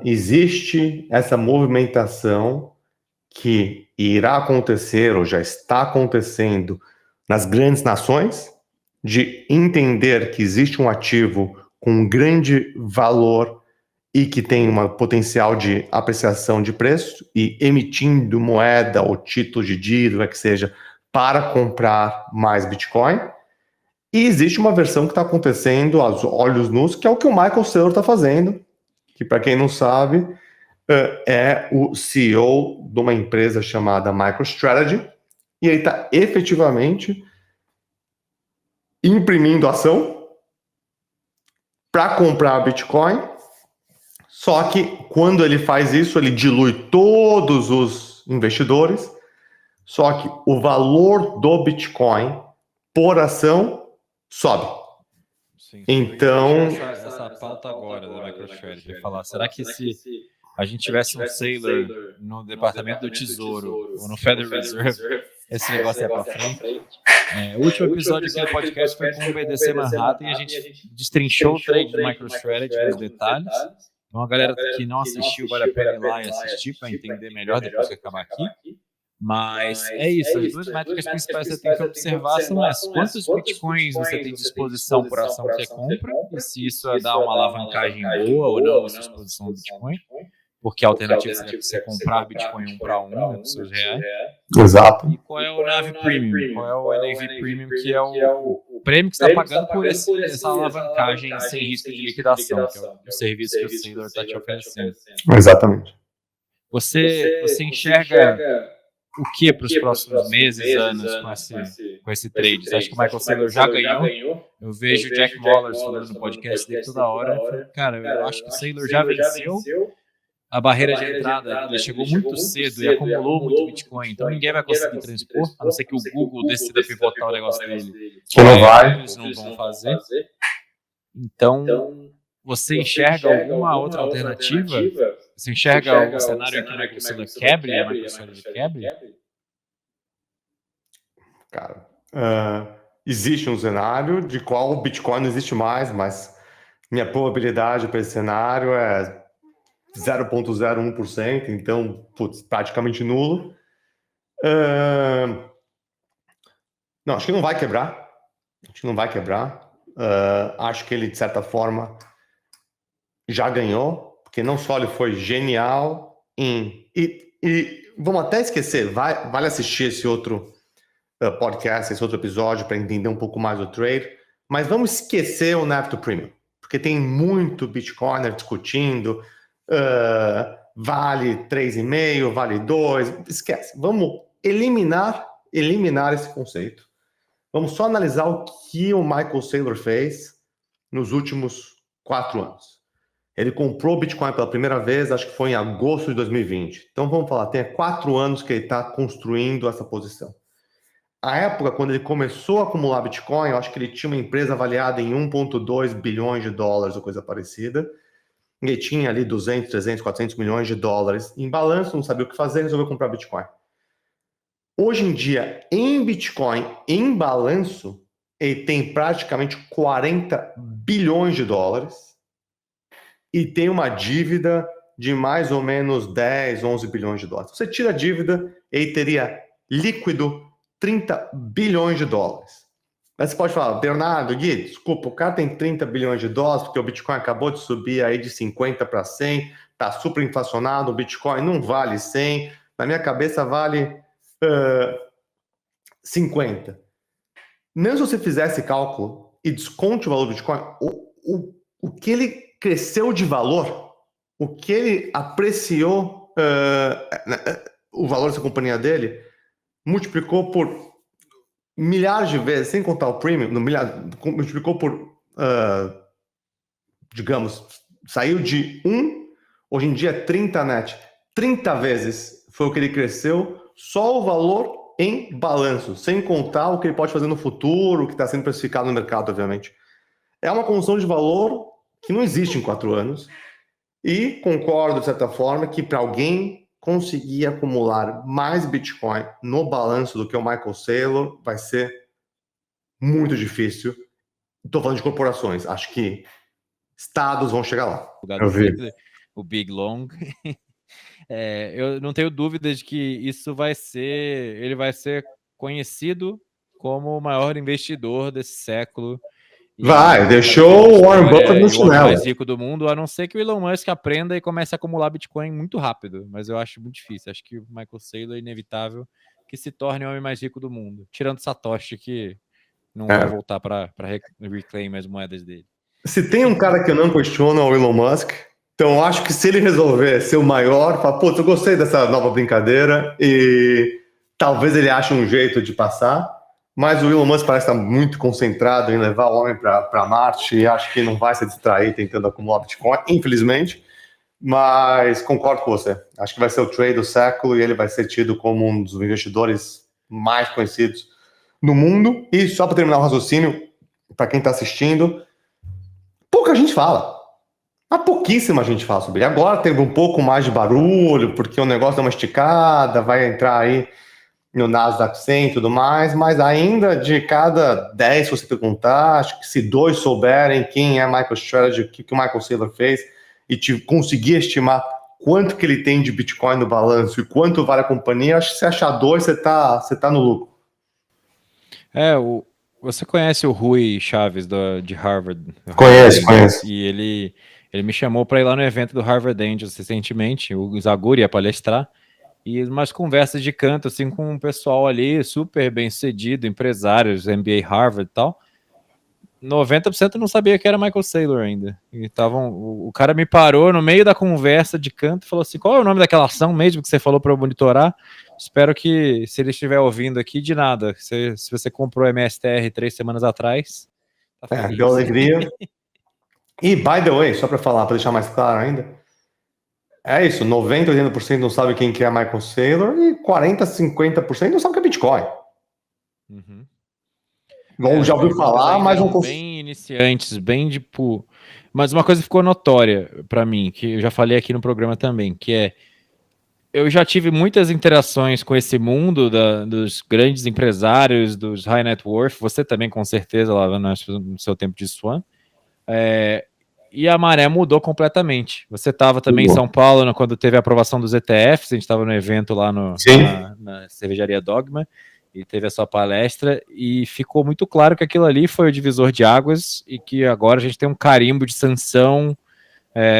Speaker 2: Existe essa movimentação que irá acontecer ou já está acontecendo nas grandes nações, de entender que existe um ativo com um grande valor e que tem um potencial de apreciação de preço e emitindo moeda ou título de dívida, que seja, para comprar mais Bitcoin. E existe uma versão que está acontecendo aos olhos nus, que é o que o Michael Saylor está fazendo, que para quem não sabe, é o CEO de uma empresa chamada MicroStrategy, e ele está efetivamente imprimindo ação para comprar Bitcoin, só que quando ele faz isso, ele dilui todos os investidores, só que o valor do Bitcoin por ação sobe.
Speaker 1: Sim,
Speaker 2: então,
Speaker 1: essa pauta agora da MicroStrategy, falar, será que se a gente tivesse um Saylor no Departamento do Tesouro ou no Federal Reserve, esse negócio ia para frente? O último episódio aqui do podcast foi com o BDC Manhattan e a gente destrinchou o trade do MicroStrategy nos detalhes. Então a galera que não assistiu vale a pena ir lá e assistir para entender melhor depois que acabar aqui. Mas é isso, as duas métricas principais que você tem que observar são essas: quantos bitcoins você tem disposição por ação que você compra, e se isso dá uma alavancagem boa ou não a sua exposição ao Bitcoin, porque a alternativa seria você comprar Bitcoin 1 para 1, né, com seus reais.
Speaker 2: Exato.
Speaker 1: E qual é o NAV Premium, qual é o NAV Premium, que é o prêmio que você está pagando por essa alavancagem sem risco de liquidação, que é o serviço que o Saylor está te oferecendo.
Speaker 2: Exatamente.
Speaker 1: Você enxerga o que para os próximos meses, anos com esse trade? Você acha que o Michael Saylor já ganhou? Eu vejo o Jack Mallers falando no podcast dele toda hora, falando, cara, eu acho que o Saylor já venceu a barreira de entrada, ele chegou muito cedo e acumulou muito Bitcoin, então ninguém vai conseguir transpor, a não ser que o Google decida pivotar o negócio dele.
Speaker 2: Que não vai.
Speaker 1: Eles não vão fazer. Então, você enxerga alguma outra alternativa? Você enxerga um cenário em que o Michael Saylor quebre e a MicroStrategy quebre?
Speaker 2: Cara, existe um cenário de qual o Bitcoin não existe mais, mas minha probabilidade para esse cenário é 0,01%, então, praticamente nulo. Não, acho que não vai quebrar. Acho que ele, de certa forma, já ganhou, porque não só ele foi genial e vamos até esquecer, vale assistir esse outro podcast, esse outro episódio para entender um pouco mais o trade, mas vamos esquecer o NAV to Premium, porque tem muito Bitcoiner discutindo, vale 3,5, vale 2, esquece. Vamos eliminar esse conceito. Vamos só analisar o que o Michael Saylor fez nos últimos 4 anos. Ele comprou Bitcoin pela primeira vez, acho que foi em agosto de 2020. Então vamos falar, tem 4 anos que ele está construindo essa posição. A época, quando ele começou a acumular Bitcoin, eu acho que ele tinha uma empresa avaliada em 1,2 bilhões de dólares ou coisa parecida. Ele tinha ali 200, 300, 400 milhões de dólares em balanço, não sabia o que fazer, resolveu comprar Bitcoin. Hoje em dia, em Bitcoin, em balanço, ele tem praticamente 40 bilhões de dólares e tem uma dívida de mais ou menos 10, 11 bilhões de dólares. Você tira a dívida, ele teria líquido 30 bilhões de dólares. Aí você pode falar, Bernardo, Gui, desculpa, o cara tem 30 bilhões de dólares porque o Bitcoin acabou de subir aí de 50 para 100, tá super inflacionado, o Bitcoin não vale 100, na minha cabeça vale 50. Mesmo se você fizer esse cálculo e desconte o valor do Bitcoin, o que ele cresceu de valor, o que ele apreciou, o valor dessa companhia dele, multiplicou por milhares de vezes, sem contar o premium, multiplicou por, digamos, saiu de 1, hoje em dia é 30 net. 30 vezes foi o que ele cresceu, só o valor em balanço, sem contar o que ele pode fazer no futuro, o que está sendo precificado no mercado, obviamente. É uma construção de valor que não existe em 4 anos. E concordo, de certa forma, que para alguém conseguir acumular mais Bitcoin no balanço do que o Michael Saylor vai ser muito difícil. Estou falando de corporações. Acho que estados vão chegar lá.
Speaker 1: O Big Long. Eu não tenho dúvida de que ele vai ser conhecido como o maior investidor desse século.
Speaker 2: Deixou o Warren Buffett no chinelo.
Speaker 1: O homem mais rico do mundo, a não ser que o Elon Musk aprenda e comece a acumular Bitcoin muito rápido. Mas eu acho muito difícil. Acho que o Michael Saylor é inevitável que se torne o homem mais rico do mundo. Tirando Satoshi, que não vai voltar para reclaim as moedas dele.
Speaker 2: Se tem um cara que eu não questiono, é o Elon Musk. Então, eu acho que se ele resolver ser o maior, fala, eu gostei dessa nova brincadeira e talvez ele ache um jeito de passar. Mas o Elon Musk parece estar muito concentrado em levar o homem para Marte e acho que não vai se distrair tentando acumular Bitcoin, infelizmente. Mas concordo com você. Acho que vai ser o trade do século e ele vai ser tido como um dos investidores mais conhecidos no mundo. E só para terminar o raciocínio, para quem está assistindo, pouca gente fala. Mas pouquíssima gente fala sobre ele. Agora teve um pouco mais de barulho, porque o negócio dá uma esticada, vai entrar aí no Nasdaq 100 e tudo mais, mas ainda de cada 10, se você perguntar, acho que se 2 souberem quem é MicroStrategy, o que o Michael Saylor fez, e conseguir estimar quanto que ele tem de Bitcoin no balanço e quanto vale a companhia, acho que se achar 2, você tá no lucro.
Speaker 1: Você conhece o Rui Chaves de Harvard?
Speaker 2: Conheço.
Speaker 1: E ele me chamou para ir lá no evento do Harvard Angels recentemente, o Zaguri ia palestrar, e umas conversas de canto, assim, com um pessoal ali super bem sucedido, empresários, MBA Harvard e tal. 90% não sabia que era Michael Saylor ainda. E o cara me parou no meio da conversa de canto e falou assim: qual é o nome daquela ação mesmo que você falou para eu monitorar? Espero que, se ele estiver ouvindo aqui, de nada. Se você comprou MSTR 3 semanas atrás, tá feliz.
Speaker 2: Deu alegria. E, by the way, só para falar, para deixar mais claro ainda, é isso, 90%, 80% não sabe quem que é Michael Saylor e 40%, 50% não sabe o que é Bitcoin.
Speaker 1: Uhum.
Speaker 2: Já ouviu falar, mas não
Speaker 1: consegue. Bem iniciantes, bem tipo. Mas uma coisa ficou notória para mim, que eu já falei aqui no programa também, que é: eu já tive muitas interações com esse mundo dos grandes empresários, dos high net worth, você também com certeza lá no seu tempo de Swan, e a maré mudou completamente. Você estava também em São Paulo quando teve a aprovação dos ETFs, a gente estava no evento lá na Cervejaria Dogma, e teve a sua palestra, e ficou muito claro que aquilo ali foi o divisor de águas, e que agora a gente tem um carimbo de sanção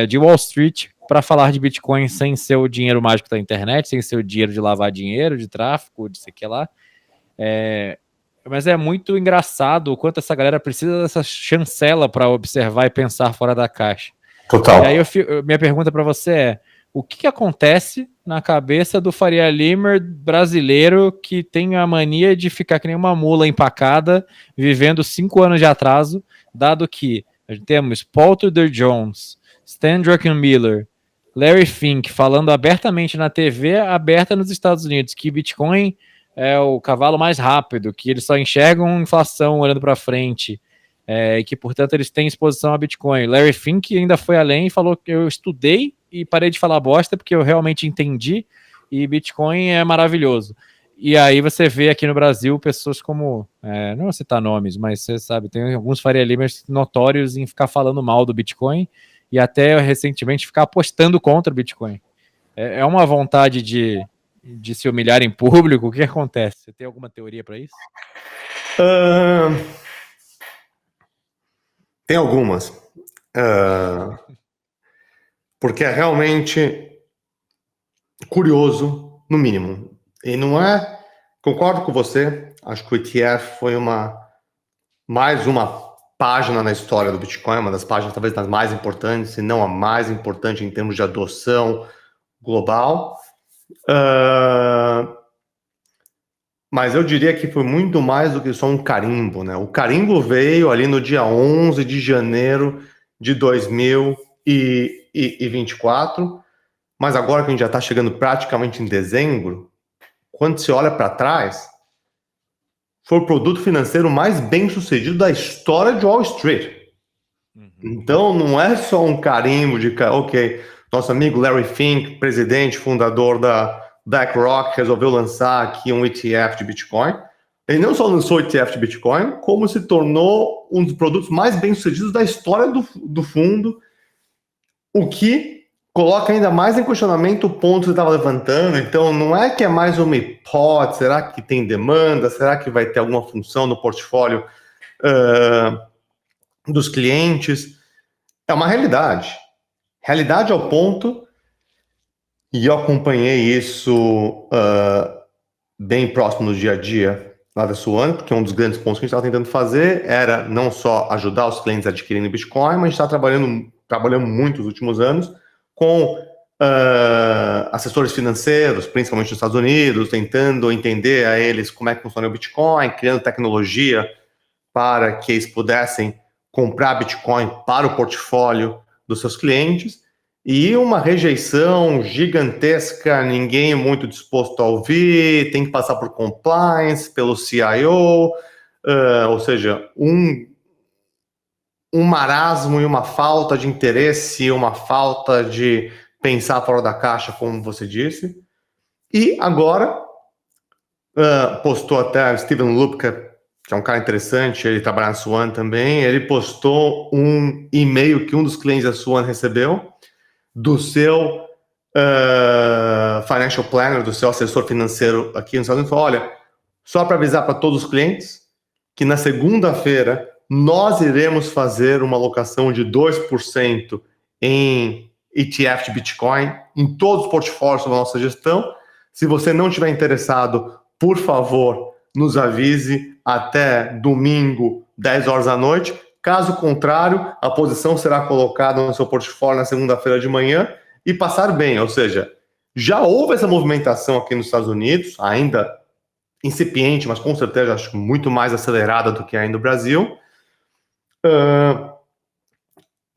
Speaker 1: de Wall Street para falar de Bitcoin sem ser o dinheiro mágico da internet, sem ser o dinheiro de lavar dinheiro, de tráfico, de sei que lá. Mas é muito engraçado o quanto essa galera precisa dessa chancela para observar e pensar fora da caixa.
Speaker 2: Total.
Speaker 1: E aí minha pergunta para você é: o que acontece na cabeça do Faria Limer brasileiro que tem a mania de ficar que nem uma mula empacada, vivendo 5 anos de atraso, dado que temos Paul Tudor Jones, Stan Druckenmiller, Larry Fink falando abertamente na TV aberta nos Estados Unidos que Bitcoin é o cavalo mais rápido, que eles só enxergam inflação olhando para frente, e que, portanto, eles têm exposição a Bitcoin. Larry Fink ainda foi além e falou que eu estudei e parei de falar bosta porque eu realmente entendi e Bitcoin é maravilhoso. E aí você vê aqui no Brasil pessoas como, não vou citar nomes, mas você sabe, tem alguns Faria Limers notórios em ficar falando mal do Bitcoin e até recentemente ficar apostando contra o Bitcoin. É uma vontade de se humilhar em público? O que acontece? Você tem alguma teoria para isso?
Speaker 2: Tem algumas. Porque é realmente curioso, no mínimo. E não é... Concordo com você, acho que o ETF foi mais uma página na história do Bitcoin, uma das páginas talvez das mais importantes, se não a mais importante em termos de adoção global. Mas eu diria que foi muito mais do que só um carimbo, né? O carimbo veio ali no dia 11 de janeiro de 2024, mas agora que a gente já está chegando praticamente em dezembro, quando você olha para trás, foi o produto financeiro mais bem sucedido da história de Wall Street. Então não é só um carimbo de, ok, nosso amigo Larry Fink, presidente, fundador da BlackRock, resolveu lançar aqui um ETF de Bitcoin. Ele não só lançou o ETF de Bitcoin, como se tornou um dos produtos mais bem-sucedidos da história do fundo, o que coloca ainda mais em questionamento o ponto que você estava levantando. Então, não é que é mais uma hipótese, será que tem demanda, será que vai ter alguma função no portfólio dos clientes? É uma realidade. Realidade ao ponto, e eu acompanhei isso bem próximo no dia a dia lá da Swan, porque um dos grandes pontos que a gente estava tentando fazer era não só ajudar os clientes a adquirirem Bitcoin, mas a gente está trabalhando muito nos últimos anos com assessores financeiros, principalmente nos Estados Unidos, tentando entender a eles como é que funciona o Bitcoin, criando tecnologia para que eles pudessem comprar Bitcoin para o portfólio dos seus clientes, e uma rejeição gigantesca, ninguém é muito disposto a ouvir, tem que passar por compliance, pelo CIO, ou seja, um marasmo e uma falta de interesse, uma falta de pensar fora da caixa, como você disse. E agora, postou até Steven Lupka, que é um cara interessante, ele trabalha na Swan também, ele postou um e-mail que um dos clientes da Swan recebeu, do seu financial planner, do seu assessor financeiro aqui nos Estados Unidos, falou: olha, só para avisar para todos os clientes que na segunda-feira nós iremos fazer uma alocação de 2% em ETF de Bitcoin em todos os portfólios da nossa gestão. Se você não estiver interessado, por favor, nos avise até domingo, 10 horas da noite, Caso contrário, a posição será colocada no seu portfólio na segunda-feira de manhã e passar bem. Ou seja, já houve essa movimentação aqui nos Estados Unidos, ainda incipiente, mas com certeza acho muito mais acelerada do que aí no Brasil.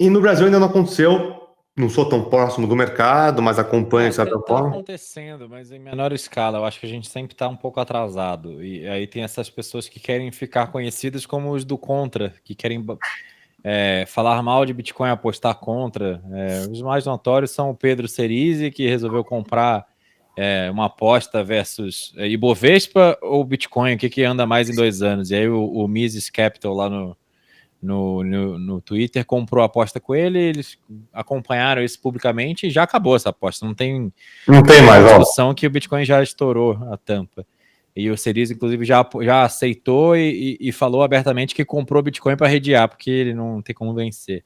Speaker 2: E no Brasil ainda não aconteceu. Não sou tão próximo do mercado, mas acompanho de certa forma.
Speaker 1: Está acontecendo, mas em menor escala. Eu acho que a gente sempre está um pouco atrasado. E aí tem essas pessoas que querem ficar conhecidas como os do contra, que querem falar mal de Bitcoin e apostar contra. Os mais notórios são o Pedro Cerise, que resolveu comprar uma aposta versus Ibovespa ou Bitcoin, o que anda mais em 2 anos. E aí o Mises Capital lá no Twitter comprou a aposta com ele, eles acompanharam isso publicamente e já acabou essa aposta. Não tem
Speaker 2: mais
Speaker 1: discussão que o Bitcoin já estourou a tampa. E o Cerise, inclusive, já aceitou e falou abertamente que comprou Bitcoin para redear, porque ele não tem como vencer.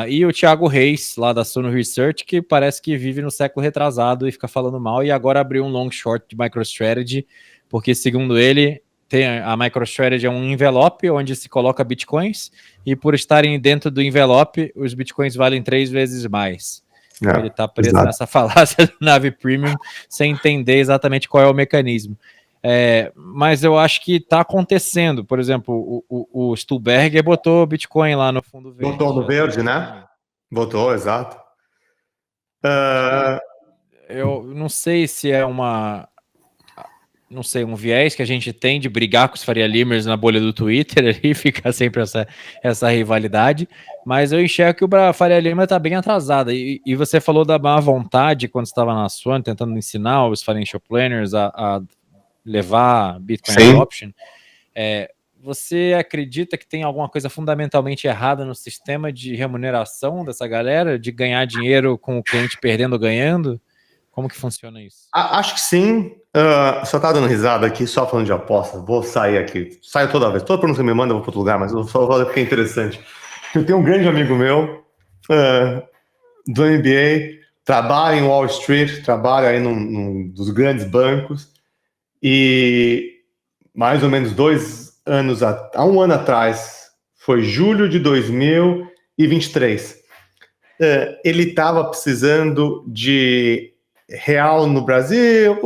Speaker 1: E o Thiago Reis, lá da Suno Research, que parece que vive no século retrasado e fica falando mal, e agora abriu um long short de MicroStrategy, porque, segundo ele, a MicroStrategy é um envelope onde se coloca bitcoins, e por estarem dentro do envelope, os bitcoins valem 3 vezes mais. Ele está preso nessa falácia do Nave Premium, sem entender exatamente qual é o mecanismo. Mas eu acho que está acontecendo. Por exemplo, o Stuhlberger botou Bitcoin lá no fundo verde.
Speaker 2: Botou no verde, né? Botou, exato.
Speaker 1: Eu não sei se é um viés que a gente tem de brigar com os Faria Limers na bolha do Twitter, e fica sempre essa rivalidade, mas eu enxergo que o Faria Lima está bem atrasada, e você falou da má vontade quando estava na Swan, tentando ensinar os financial planners a levar Bitcoin Adoption. Você acredita que tem alguma coisa fundamentalmente errada no sistema de remuneração dessa galera, de ganhar dinheiro com o cliente perdendo ou ganhando? Como que funciona isso?
Speaker 2: Acho que sim. Só tá dando risada aqui, só falando de aposta. Vou sair aqui. Saio toda vez. Toda pergunta que me manda, eu vou para outro lugar, mas eu vou só falar porque é interessante. Eu tenho um grande amigo meu do MBA, trabalha em Wall Street, trabalha aí num dos grandes bancos, e mais ou menos 2 anos, há um ano atrás, foi julho de 2023, ele estava precisando de real no Brasil,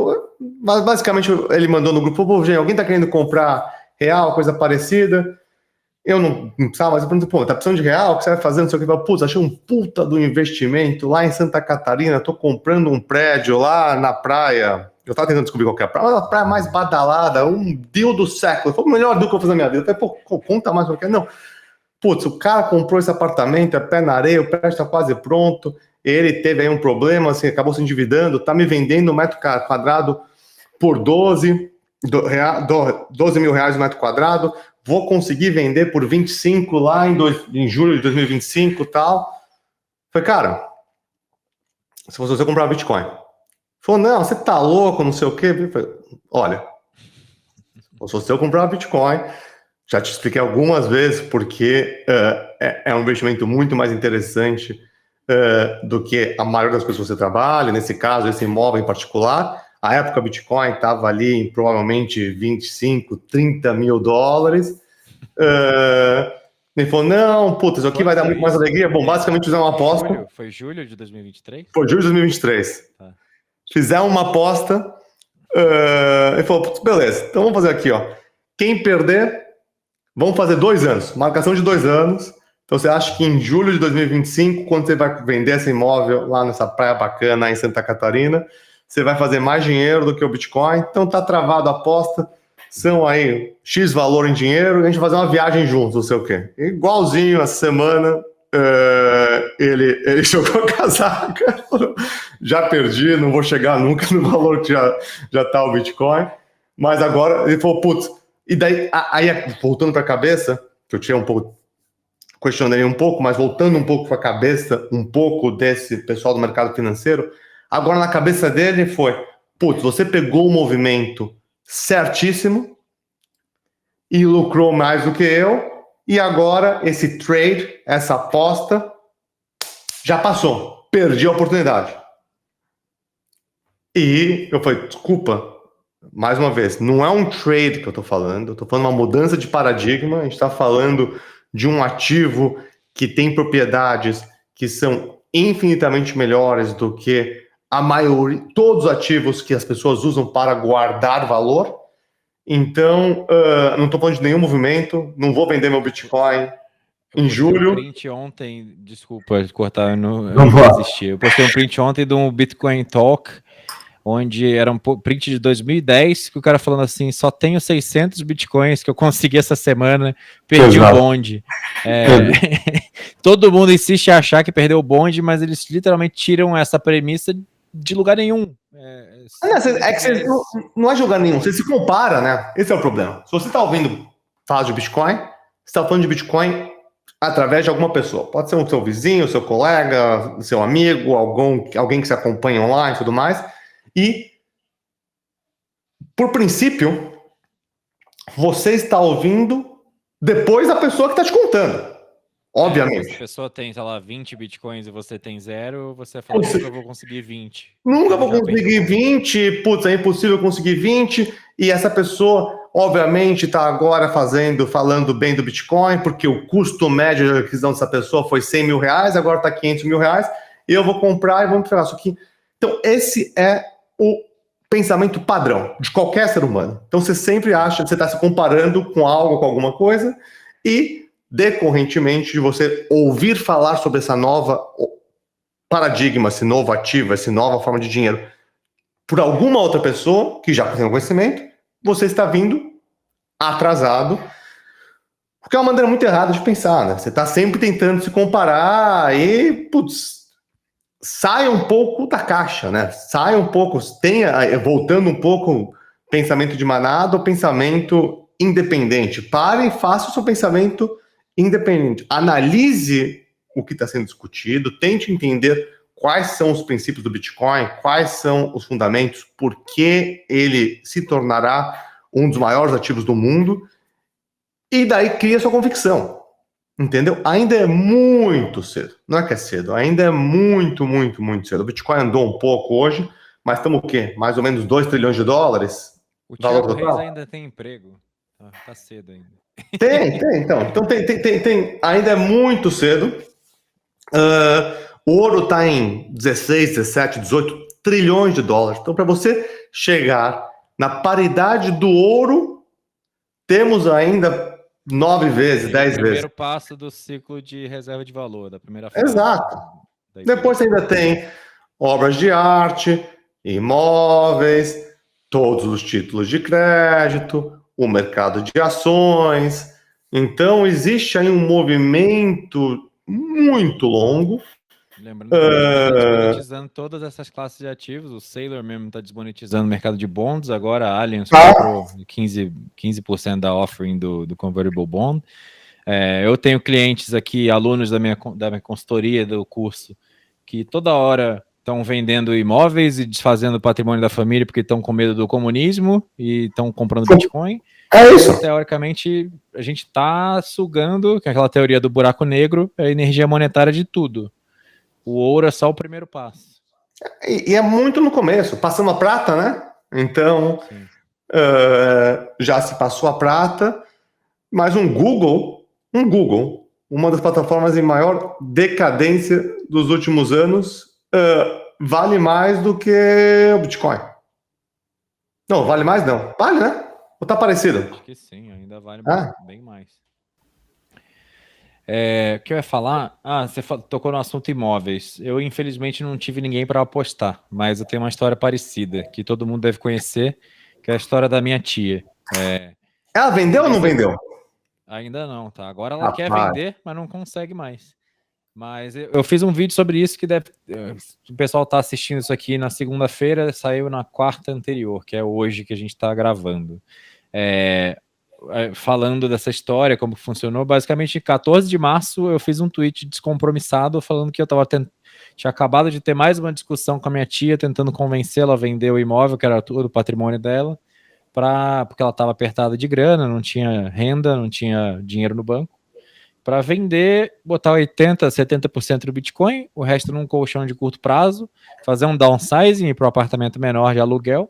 Speaker 2: basicamente ele mandou no grupo, gente, alguém está querendo comprar real, coisa parecida? Eu não precisava, mas eu perguntei, tá precisando de real, o que você vai fazer, não sei o que, putz, achei um puta do investimento lá em Santa Catarina, tô comprando um prédio lá na praia, eu tava tentando descobrir qual que é a praia, mas a praia mais badalada, um deal do século, foi o melhor deal que eu fiz na minha vida, eu falei, conta mais qual que é, não, putz, o cara comprou esse apartamento, é pé na areia, o prédio tá quase pronto, ele teve aí um problema, assim, acabou se endividando, tá me vendendo um metro quadrado por 12 mil reais o metro quadrado, vou conseguir vender por 25 lá em julho de 2025 e tal. Falei, cara, se fosse você comprar Bitcoin. Falou, não, você tá louco, não sei o quê. Falei, olha, se fosse eu comprar Bitcoin, já te expliquei algumas vezes porque é um investimento muito mais interessante do que a maioria das coisas que você trabalha, nesse caso, esse imóvel em particular. A época, Bitcoin estava ali em provavelmente 25, 30 mil dólares. Ele falou, não, puta, isso aqui vai dar muito mais alegria. Bom, basicamente fizeram uma aposta.
Speaker 1: Foi julho de 2023?
Speaker 2: Foi julho de 2023. Tá. Fizeram uma aposta. Ele falou, putz, beleza, então vamos fazer aqui, ó. Quem perder, vamos fazer 2 anos, marcação de 2 anos. Então você acha que em julho de 2025, quando você vai vender esse imóvel lá nessa praia bacana em Santa Catarina, você vai fazer mais dinheiro do que o Bitcoin, então tá travado a aposta, são aí X valor em dinheiro, e a gente vai fazer uma viagem juntos, não sei o quê. Igualzinho essa semana, ele jogou a casaca, já perdi, não vou chegar nunca no valor que já tá o Bitcoin, mas agora ele falou, putz, e daí, aí voltando para a cabeça, que eu tinha um pouco, questionei um pouco, mas voltando um pouco para a cabeça, um pouco desse pessoal do mercado financeiro, agora na cabeça dele foi, putz, você pegou o movimento certíssimo e lucrou mais do que eu, e agora esse trade, essa aposta, já passou, perdi a oportunidade. E eu falei, desculpa, mais uma vez, não é um trade que eu estou falando uma mudança de paradigma, a gente está falando de um ativo que tem propriedades que são infinitamente melhores do que a maioria, todos os ativos que as pessoas usam para guardar valor. Então, não estou falando de nenhum movimento, não vou vender meu Bitcoin em julho.
Speaker 1: Eu postei um print ontem, desculpa cortar, eu não resisti. Eu postei um print ontem de um Bitcoin Talk, onde era um print de 2010, que o cara falando assim, só tenho 600 Bitcoins que eu consegui essa semana, perdi o bonde. Todo mundo insiste em achar que perdeu o bonde, mas eles literalmente tiram essa premissa de lugar nenhum.
Speaker 2: Não é de lugar nenhum, você se compara, né? Esse é o problema. Se você está ouvindo falar de Bitcoin, você está falando de Bitcoin através de alguma pessoa. Pode ser o seu vizinho, o seu colega, o seu amigo, alguém que se acompanha online e tudo mais. E, por princípio, você está ouvindo depois da pessoa que está te contando. Obviamente.
Speaker 1: Se a pessoa tem, sei lá, 20 Bitcoins e você tem 0, você fala, nunca vou conseguir 20.
Speaker 2: Nunca vou conseguir 20, putz, é impossível conseguir 20. E essa pessoa, obviamente, está agora falando bem do Bitcoin, porque o custo médio de aquisição dessa pessoa foi 100 mil reais, agora está 500 mil reais, e eu vou comprar e vamos pegar isso aqui. Então, esse é o pensamento padrão de qualquer ser humano. Então, você sempre acha que você está se comparando com algo, com alguma coisa, e decorrentemente de você ouvir falar sobre essa nova paradigma, esse novo ativo, essa nova forma de dinheiro por alguma outra pessoa que já tem o conhecimento, você está vindo atrasado, porque é uma maneira muito errada de pensar, né? Você está sempre tentando se comparar e, putz, sai um pouco da caixa, né? Sai um pouco, voltando um pouco pensamento de manada ou pensamento independente. Pare e faça o seu pensamento independente. Analise o que está sendo discutido, tente entender quais são os princípios do Bitcoin, quais são os fundamentos, por que ele se tornará um dos maiores ativos do mundo, e daí cria sua convicção. Entendeu? Ainda é muito cedo. Não é que é cedo, ainda é muito, muito, muito cedo. O Bitcoin andou um pouco hoje, mas estamos o quê? Mais ou menos 2 trilhões de dólares?
Speaker 1: O Thiago Reis ainda tem emprego. Tá cedo ainda.
Speaker 2: Então tem. Ainda é muito cedo. O ouro está em 16, 17, 18 trilhões de dólares. Então, para você chegar na paridade do ouro, temos ainda 9 vezes, 10 vezes. O
Speaker 1: primeiro passo do ciclo de reserva de valor, da primeira fase.
Speaker 2: Exato. Depois você ainda tem obras de arte, imóveis, todos os títulos de crédito, o mercado de ações. Então, existe aí um movimento muito longo.
Speaker 1: Lembrando que está desmonetizando todas essas classes de ativos. O Sailor mesmo está desmonetizando o mercado de bonds. Agora a Allianz comprou 15% da offering do Convertible Bond. Eu tenho clientes aqui, alunos da minha consultoria do curso, que toda hora estão vendendo imóveis e desfazendo o patrimônio da família porque estão com medo do comunismo e estão comprando Bitcoin.
Speaker 2: É isso.
Speaker 1: Então, teoricamente, a gente está sugando, que é aquela teoria do buraco negro, a energia monetária de tudo. O ouro é só o primeiro passo.
Speaker 2: E é muito no começo. Passamos a prata, né? Então, já se passou a prata, mas um Google, uma das plataformas em maior decadência dos últimos anos, vale mais do que o Bitcoin. Não, vale mais não. Vale, né? Ou tá parecido?
Speaker 1: Acho que sim, ainda vale bem mais. O que eu ia falar? Você tocou no assunto imóveis. Eu, infelizmente, não tive ninguém para apostar, mas eu tenho uma história parecida, que todo mundo deve conhecer, que é a história da minha tia.
Speaker 2: Ela vendeu ou não vendeu?
Speaker 1: Ainda não, tá? Agora ela quer vender, mas não consegue mais. Mas eu fiz um vídeo sobre isso que o pessoal tá assistindo isso aqui na segunda-feira, saiu na quarta anterior, que é hoje que a gente tá gravando. Falando dessa história, como funcionou, basicamente, 14 de março, eu fiz um tweet descompromissado falando que eu tinha acabado de ter mais uma discussão com a minha tia, tentando convencê-la a vender o imóvel, que era todo o patrimônio dela, porque ela estava apertada de grana, não tinha renda, não tinha dinheiro no banco, para vender, botar 80%, 70% do Bitcoin, o resto num colchão de curto prazo, fazer um downsizing para um apartamento menor de aluguel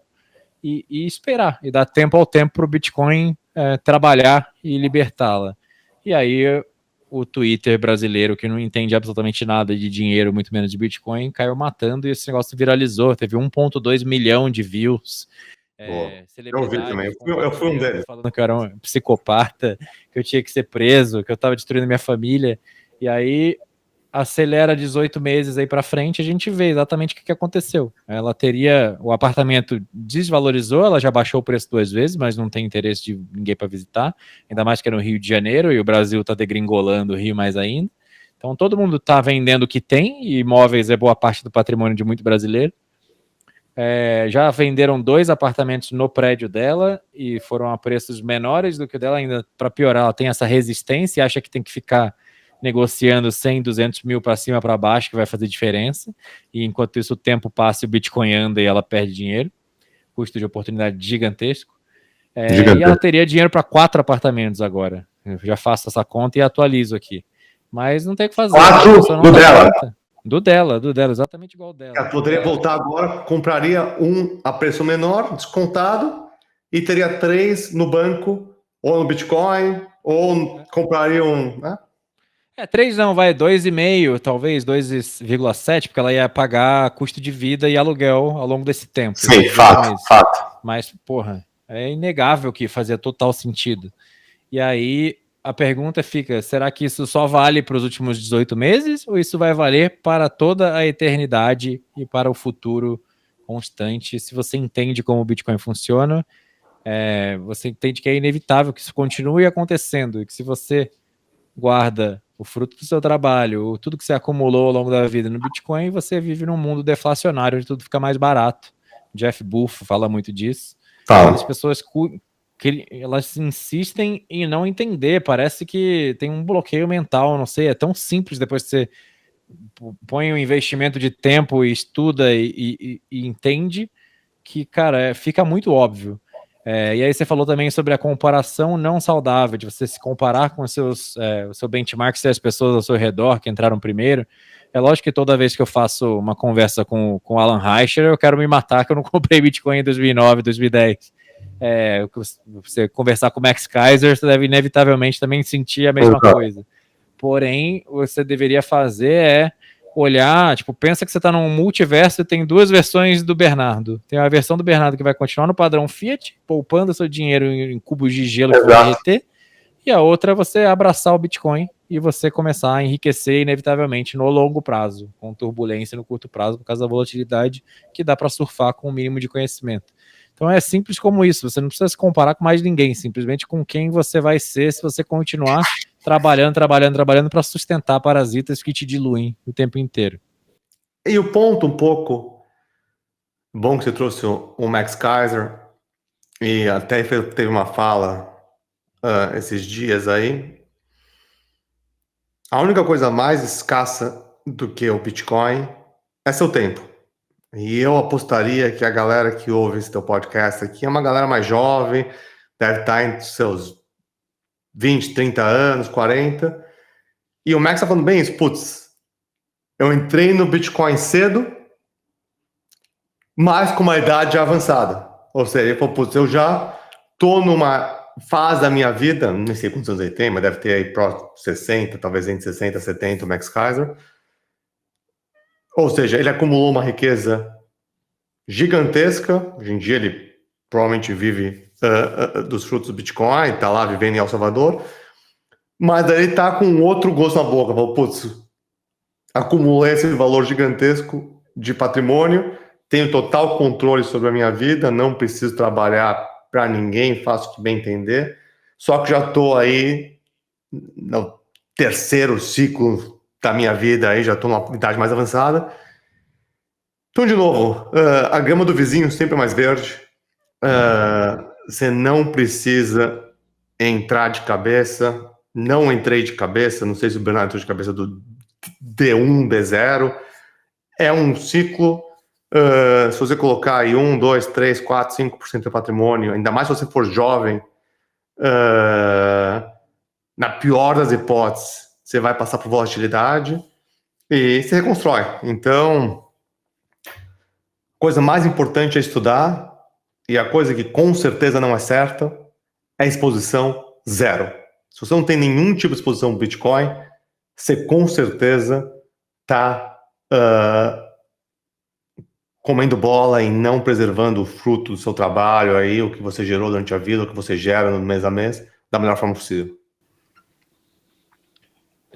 Speaker 1: e esperar, e dar tempo ao tempo para o Bitcoin trabalhar e libertá-la. E aí o Twitter brasileiro, que não entende absolutamente nada de dinheiro, muito menos de Bitcoin, caiu matando e esse negócio viralizou. Teve 1,2 milhão de views.
Speaker 2: Eu vi também. Eu fui um deles.
Speaker 1: Falando que eu era um psicopata, que eu tinha que ser preso, que eu estava destruindo minha família. E aí acelera 18 meses aí para frente, a gente vê exatamente o que aconteceu. Ela teria, o apartamento desvalorizou, ela já baixou o preço 2 vezes, mas não tem interesse de ninguém para visitar, ainda mais que é no Rio de Janeiro, e o Brasil está degringolando o Rio mais ainda. Então todo mundo está vendendo o que tem, e imóveis é boa parte do patrimônio de muito brasileiro. Já venderam 2 apartamentos no prédio dela, e foram a preços menores do que o dela, ainda para piorar, ela tem essa resistência, acha que tem que ficar negociando 100, 200 mil para cima, para baixo, que vai fazer diferença, e enquanto isso o tempo passa e o Bitcoin anda e ela perde dinheiro, custo de oportunidade gigantesco. E ela teria dinheiro para 4 apartamentos agora. Eu já faço essa conta e atualizo aqui. Mas não tem o que fazer.
Speaker 2: 4 do dela.
Speaker 1: Do dela, exatamente igual dela.
Speaker 2: Ela poderia voltar agora, compraria um a preço menor, descontado, e teria 3 no banco, ou no Bitcoin, ou compraria um... Né?
Speaker 1: 3 não, vai 2,5, talvez 2,7, porque ela ia pagar custo de vida e aluguel ao longo desse tempo.
Speaker 2: Sim, fato.
Speaker 1: Mas, porra, é inegável que fazia total sentido. E aí a pergunta fica, será que isso só vale para os últimos 18 meses ou isso vai valer para toda a eternidade e para o futuro constante? Se você entende como o Bitcoin funciona, você entende que é inevitável que isso continue acontecendo e que se você guarda o fruto do seu trabalho, tudo que você acumulou ao longo da vida no Bitcoin, você vive num mundo deflacionário, onde tudo fica mais barato. Jeff Buff fala muito disso. As pessoas elas insistem em não entender, parece que tem um bloqueio mental, não sei, é tão simples depois que você põe um investimento de tempo e estuda e entende que, cara, fica muito óbvio. E aí você falou também sobre a comparação não saudável, de você se comparar com o seu benchmark, se as pessoas ao seu redor que entraram primeiro. É lógico que toda vez que eu faço uma conversa com o Alan Reicher, eu quero me matar que eu não comprei Bitcoin em 2009, 2010. Você conversar com o Max Keiser, você deve inevitavelmente também sentir a mesma coisa. Porém, o que você deveria fazer é olhar, pensa que você está num multiverso e tem 2 versões do Bernardo. Tem a versão do Bernardo que vai continuar no padrão Fiat, poupando seu dinheiro em cubos de gelo que vão derreter, e a outra é você abraçar o Bitcoin e você começar a enriquecer inevitavelmente no longo prazo, com turbulência no curto prazo, por causa da volatilidade que dá para surfar com o mínimo de conhecimento. Então é simples como isso, você não precisa se comparar com mais ninguém, simplesmente com quem você vai ser se você continuar trabalhando para sustentar parasitas que te diluem o tempo inteiro.
Speaker 2: E o ponto um pouco bom que você trouxe o Max Keiser, e até teve uma fala esses dias aí. A única coisa mais escassa do que o Bitcoin é seu tempo. E eu apostaria que a galera que ouve esse teu podcast aqui é uma galera mais jovem, deve estar entre seus 20, 30 anos, 40. E o Max está falando bem isso, putz, eu entrei no Bitcoin cedo, mas com uma idade avançada. Ou seja, ele falou, putz, eu já tô numa fase da minha vida, não sei quantos anos ele tem, mas deve ter aí próximo 60, talvez entre 60 e 70, o Max Keiser. Ou seja, ele acumulou uma riqueza gigantesca. Hoje em dia ele provavelmente vive dos frutos do Bitcoin, está lá vivendo em El Salvador, mas daí ele está com outro gosto na boca. Falou, putz, acumulei esse valor gigantesco de patrimônio, tenho total controle sobre a minha vida, não preciso trabalhar para ninguém, faço o que bem entender, só que já estou aí no 3º ciclo da minha vida, aí já estou numa idade mais avançada. Então, de novo, a grama do vizinho sempre é mais verde. Você não precisa entrar de cabeça. Não entrei de cabeça. Não sei se o Bernardo entrou de cabeça do D1, D0. É um ciclo. Se você colocar aí 1, 2, 3, 4, 5% do patrimônio, ainda mais se você for jovem, na pior das hipóteses, você vai passar por volatilidade e se reconstrói. Então, a coisa mais importante é estudar, e a coisa que com certeza não é certa é exposição zero. Se você não tem nenhum tipo de exposição no Bitcoin, você com certeza está comendo bola e não preservando o fruto do seu trabalho aí, o que você gerou durante a vida, o que você gera no mês a mês, da melhor forma possível.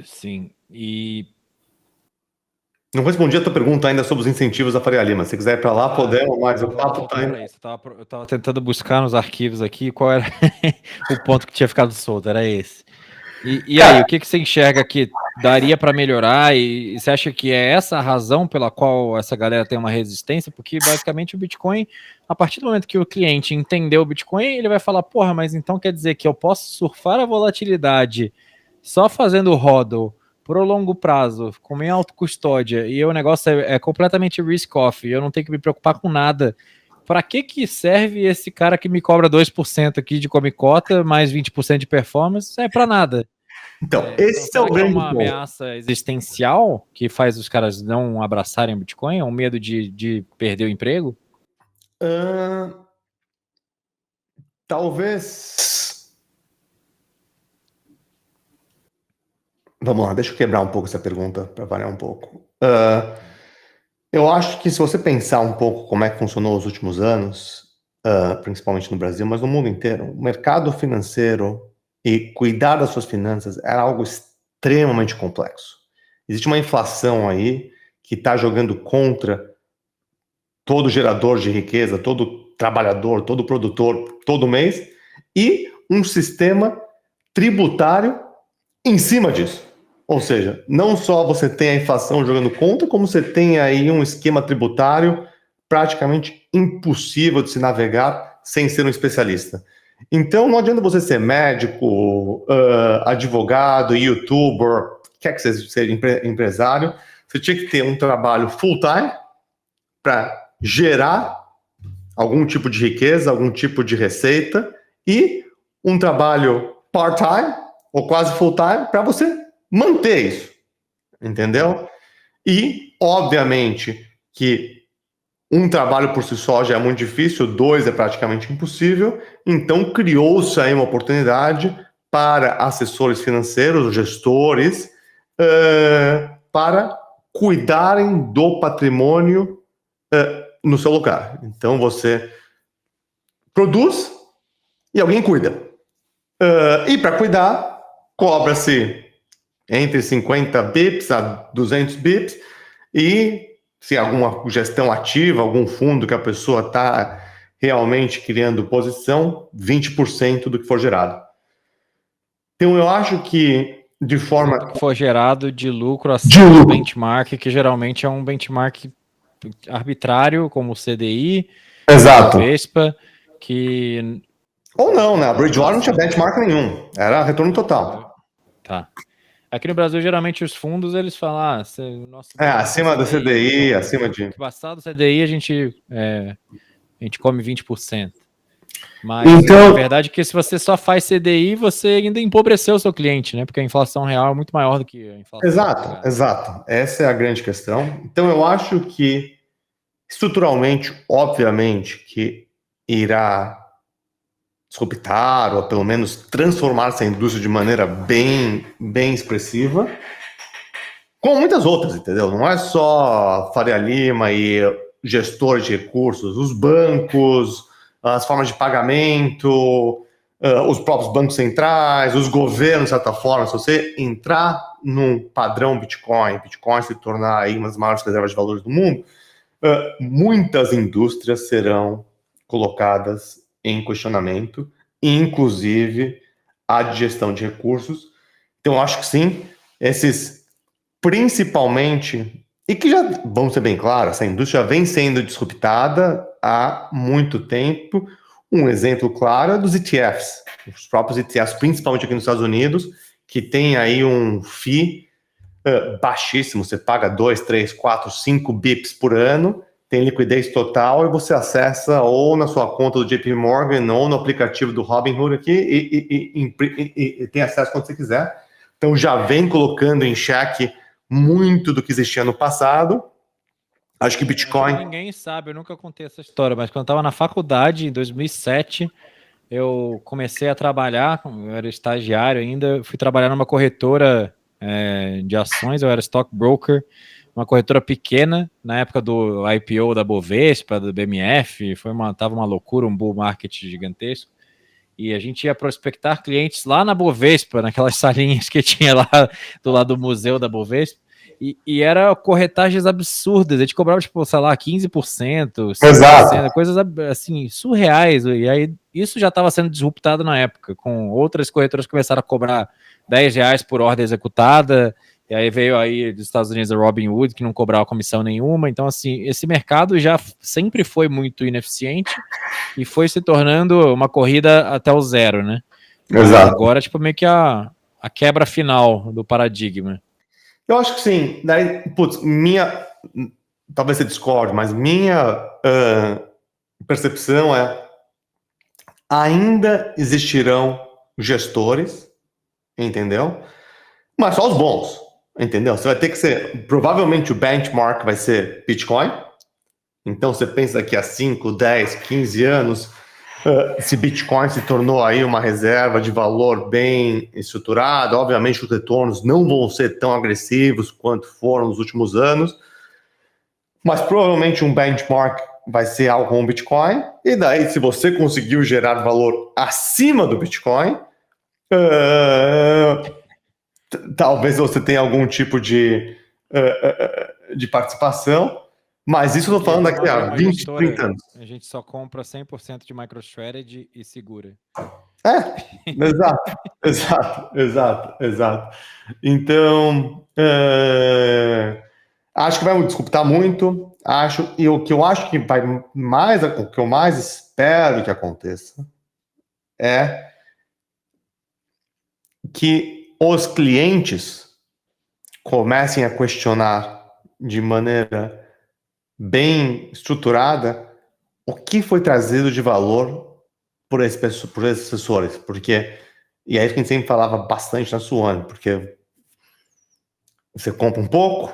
Speaker 1: Sim, e...
Speaker 2: Não respondi a tua pergunta ainda sobre os incentivos da Faria Lima. Se quiser ir para lá, podemos, mas o papo tá indo.
Speaker 1: Eu tava tentando buscar nos arquivos aqui qual era o ponto que tinha ficado solto, era esse. E aí, o que você enxerga que daria para melhorar? E você acha que é essa a razão pela qual essa galera tem uma resistência? Porque basicamente o Bitcoin, a partir do momento que o cliente entendeu o Bitcoin, ele vai falar, porra, mas então quer dizer que eu posso surfar a volatilidade só fazendo hodl pro longo prazo, com minha autocustódia, e o negócio é completamente risk-off, e eu não tenho que me preocupar com nada. Para que serve esse cara que me cobra 2% aqui de comicota, mais 20% de performance? É para nada.
Speaker 2: Então, esse é o grande ponto.
Speaker 1: É uma ameaça existencial que faz os caras não abraçarem o Bitcoin? É um medo de perder o emprego?
Speaker 2: Talvez... Vamos lá, deixa eu quebrar um pouco essa pergunta para variar um pouco. Eu acho que se você pensar um pouco como é que funcionou os últimos anos, principalmente no Brasil, mas no mundo inteiro, o mercado financeiro e cuidar das suas finanças era algo extremamente complexo. Existe uma inflação aí que está jogando contra todo gerador de riqueza, todo trabalhador, todo produtor, todo mês, e um sistema tributário em cima disso. Ou seja, não só você tem a inflação jogando contra, como você tem aí um esquema tributário praticamente impossível de se navegar sem ser um especialista. Então, não adianta você ser médico, advogado, youtuber, quer que seja empresário, você tinha que ter um trabalho full-time para gerar algum tipo de riqueza, algum tipo de receita, e um trabalho part-time, ou quase full-time, para você manter isso, entendeu? E, obviamente, que um trabalho por si só já é muito difícil, dois é praticamente impossível, então criou-se aí uma oportunidade para assessores financeiros, gestores, para cuidarem do patrimônio no seu lugar. Então você produz e alguém cuida. E para cuidar, cobra-se entre 50 bips a 200 bips, e se alguma gestão ativa, algum fundo que a pessoa está realmente criando posição, 20% do que for gerado. Então eu acho que de forma...
Speaker 1: Do que for gerado de lucro acima do benchmark, que geralmente é um benchmark arbitrário, como o CDI,
Speaker 2: Exato.
Speaker 1: o Vespa, que...
Speaker 2: Ou não, né? A Bridgewater não tinha benchmark nenhum, era retorno total.
Speaker 1: Tá. Aqui no Brasil, geralmente, os fundos, eles falam,
Speaker 2: acima do CDI, acima de...
Speaker 1: Passado do CDI, a gente come 20%. Mas então, a verdade é que se você só faz CDI, você ainda empobreceu o seu cliente, né? Porque a inflação real é muito maior do que a inflação.
Speaker 2: Exato. Essa é a grande questão. Então, eu acho que, estruturalmente, obviamente, que irá disruptar, ou pelo menos transformar essa indústria de maneira bem expressiva, como muitas outras, entendeu? Não é só Faria Lima e gestores de recursos, os bancos, as formas de pagamento, os próprios bancos centrais, os governos, de certa forma. Se você entrar num padrão Bitcoin se tornar aí uma das maiores reservas de valores do mundo, muitas indústrias serão colocadas em questionamento, inclusive a de gestão de recursos. Então, eu acho que sim, esses principalmente, e que já, vamos ser bem claros, essa indústria vem sendo disruptada há muito tempo. Um exemplo claro é dos ETFs, os próprios ETFs, principalmente aqui nos Estados Unidos, que tem aí um FII baixíssimo, você paga 2, 3, 4, 5 bips por ano, tem liquidez total e você acessa ou na sua conta do JP Morgan ou no aplicativo do Robinhood aqui e tem acesso quando você quiser. Então já vem colocando em xeque muito do que existia no passado. Acho que Bitcoin...
Speaker 1: Ninguém sabe, eu nunca contei essa história, mas quando eu estava na faculdade, em 2007, eu comecei a trabalhar, eu era estagiário ainda, fui trabalhar numa corretora de ações, eu era stockbroker, uma corretora pequena, na época do IPO da Bovespa, do BMF, tava uma loucura, um bull market gigantesco, e a gente ia prospectar clientes lá na Bovespa, naquelas salinhas que tinha lá do lado do museu da Bovespa, e era corretagens absurdas, a gente cobrava, tipo, sei lá, 15%, 5%, coisas assim, surreais, e aí isso já estava sendo disruptado na época, com outras corretoras que começaram a cobrar R$10 por ordem executada, e aí veio aí dos Estados Unidos a Robinhood, que não cobrava comissão nenhuma, então assim, esse mercado já sempre foi muito ineficiente, e foi se tornando uma corrida até o zero, né?
Speaker 2: Exato.
Speaker 1: Agora, tipo, meio que a quebra final do paradigma.
Speaker 2: Eu acho que sim. Daí, putz, talvez você discorde, mas minha percepção é ainda existirão gestores, entendeu? Mas só os bons, entendeu? Você vai ter que ser, provavelmente o benchmark vai ser Bitcoin. Então você pensa daqui a 5, 10, 15 anos, se Bitcoin se tornou aí uma reserva de valor bem estruturada, obviamente os retornos não vão ser tão agressivos quanto foram nos últimos anos, mas provavelmente um benchmark vai ser algo como o Bitcoin, e daí se você conseguiu gerar valor acima do Bitcoin, talvez você tenha algum tipo de participação, mas isso eu estou falando daqui a 20, 30 anos.
Speaker 1: A gente só compra 100% de MicroStrategy e segura.
Speaker 2: Exato. Então, acho que vai disputar muito. E o que eu acho que o que eu mais espero que aconteça é que os clientes comecem a questionar de maneira bem estruturada o que foi trazido de valor por esses assessores, porque, e aí a gente sempre falava bastante na Swan, porque você compra um pouco,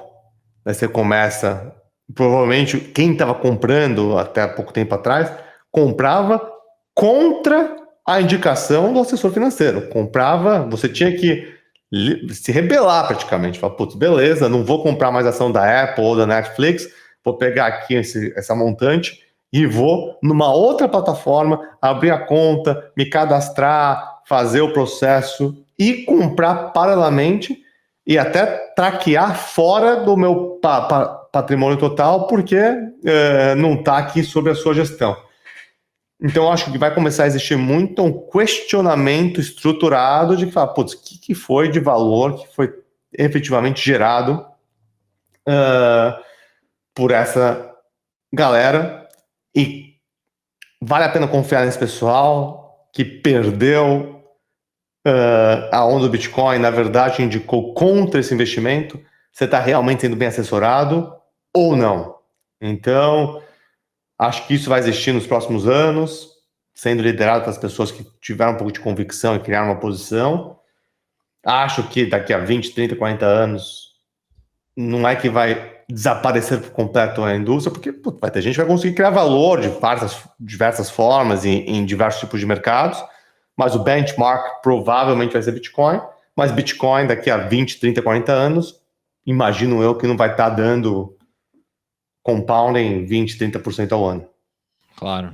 Speaker 2: daí você começa, provavelmente quem estava comprando até pouco tempo atrás, comprava contra a indicação do assessor financeiro, você tinha que se rebelar praticamente, falar, putz, beleza, não vou comprar mais ação da Apple ou da Netflix, vou pegar aqui essa montante e vou numa outra plataforma abrir a conta, me cadastrar, fazer o processo e comprar paralelamente e até traquear fora do meu patrimônio total, porque não está aqui sob a sua gestão. Então, acho que vai começar a existir muito um questionamento estruturado de falar, putz, o que foi de valor que foi efetivamente gerado por essa galera, e vale a pena confiar nesse pessoal que perdeu a onda do Bitcoin, na verdade indicou contra esse investimento, você está realmente sendo bem assessorado ou não. Então, acho que isso vai existir nos próximos anos, sendo liderado pelas pessoas que tiveram um pouco de convicção e criaram uma posição. Acho que daqui a 20, 30, 40 anos não é que vai desaparecer por completo a indústria, porque vai ter gente que vai conseguir criar valor de diversas formas em diversos tipos de mercados, mas o benchmark provavelmente vai ser Bitcoin, mas Bitcoin daqui a 20, 30, 40 anos, imagino eu que não vai estar dando compounding 20, 30% ao ano.
Speaker 1: Claro.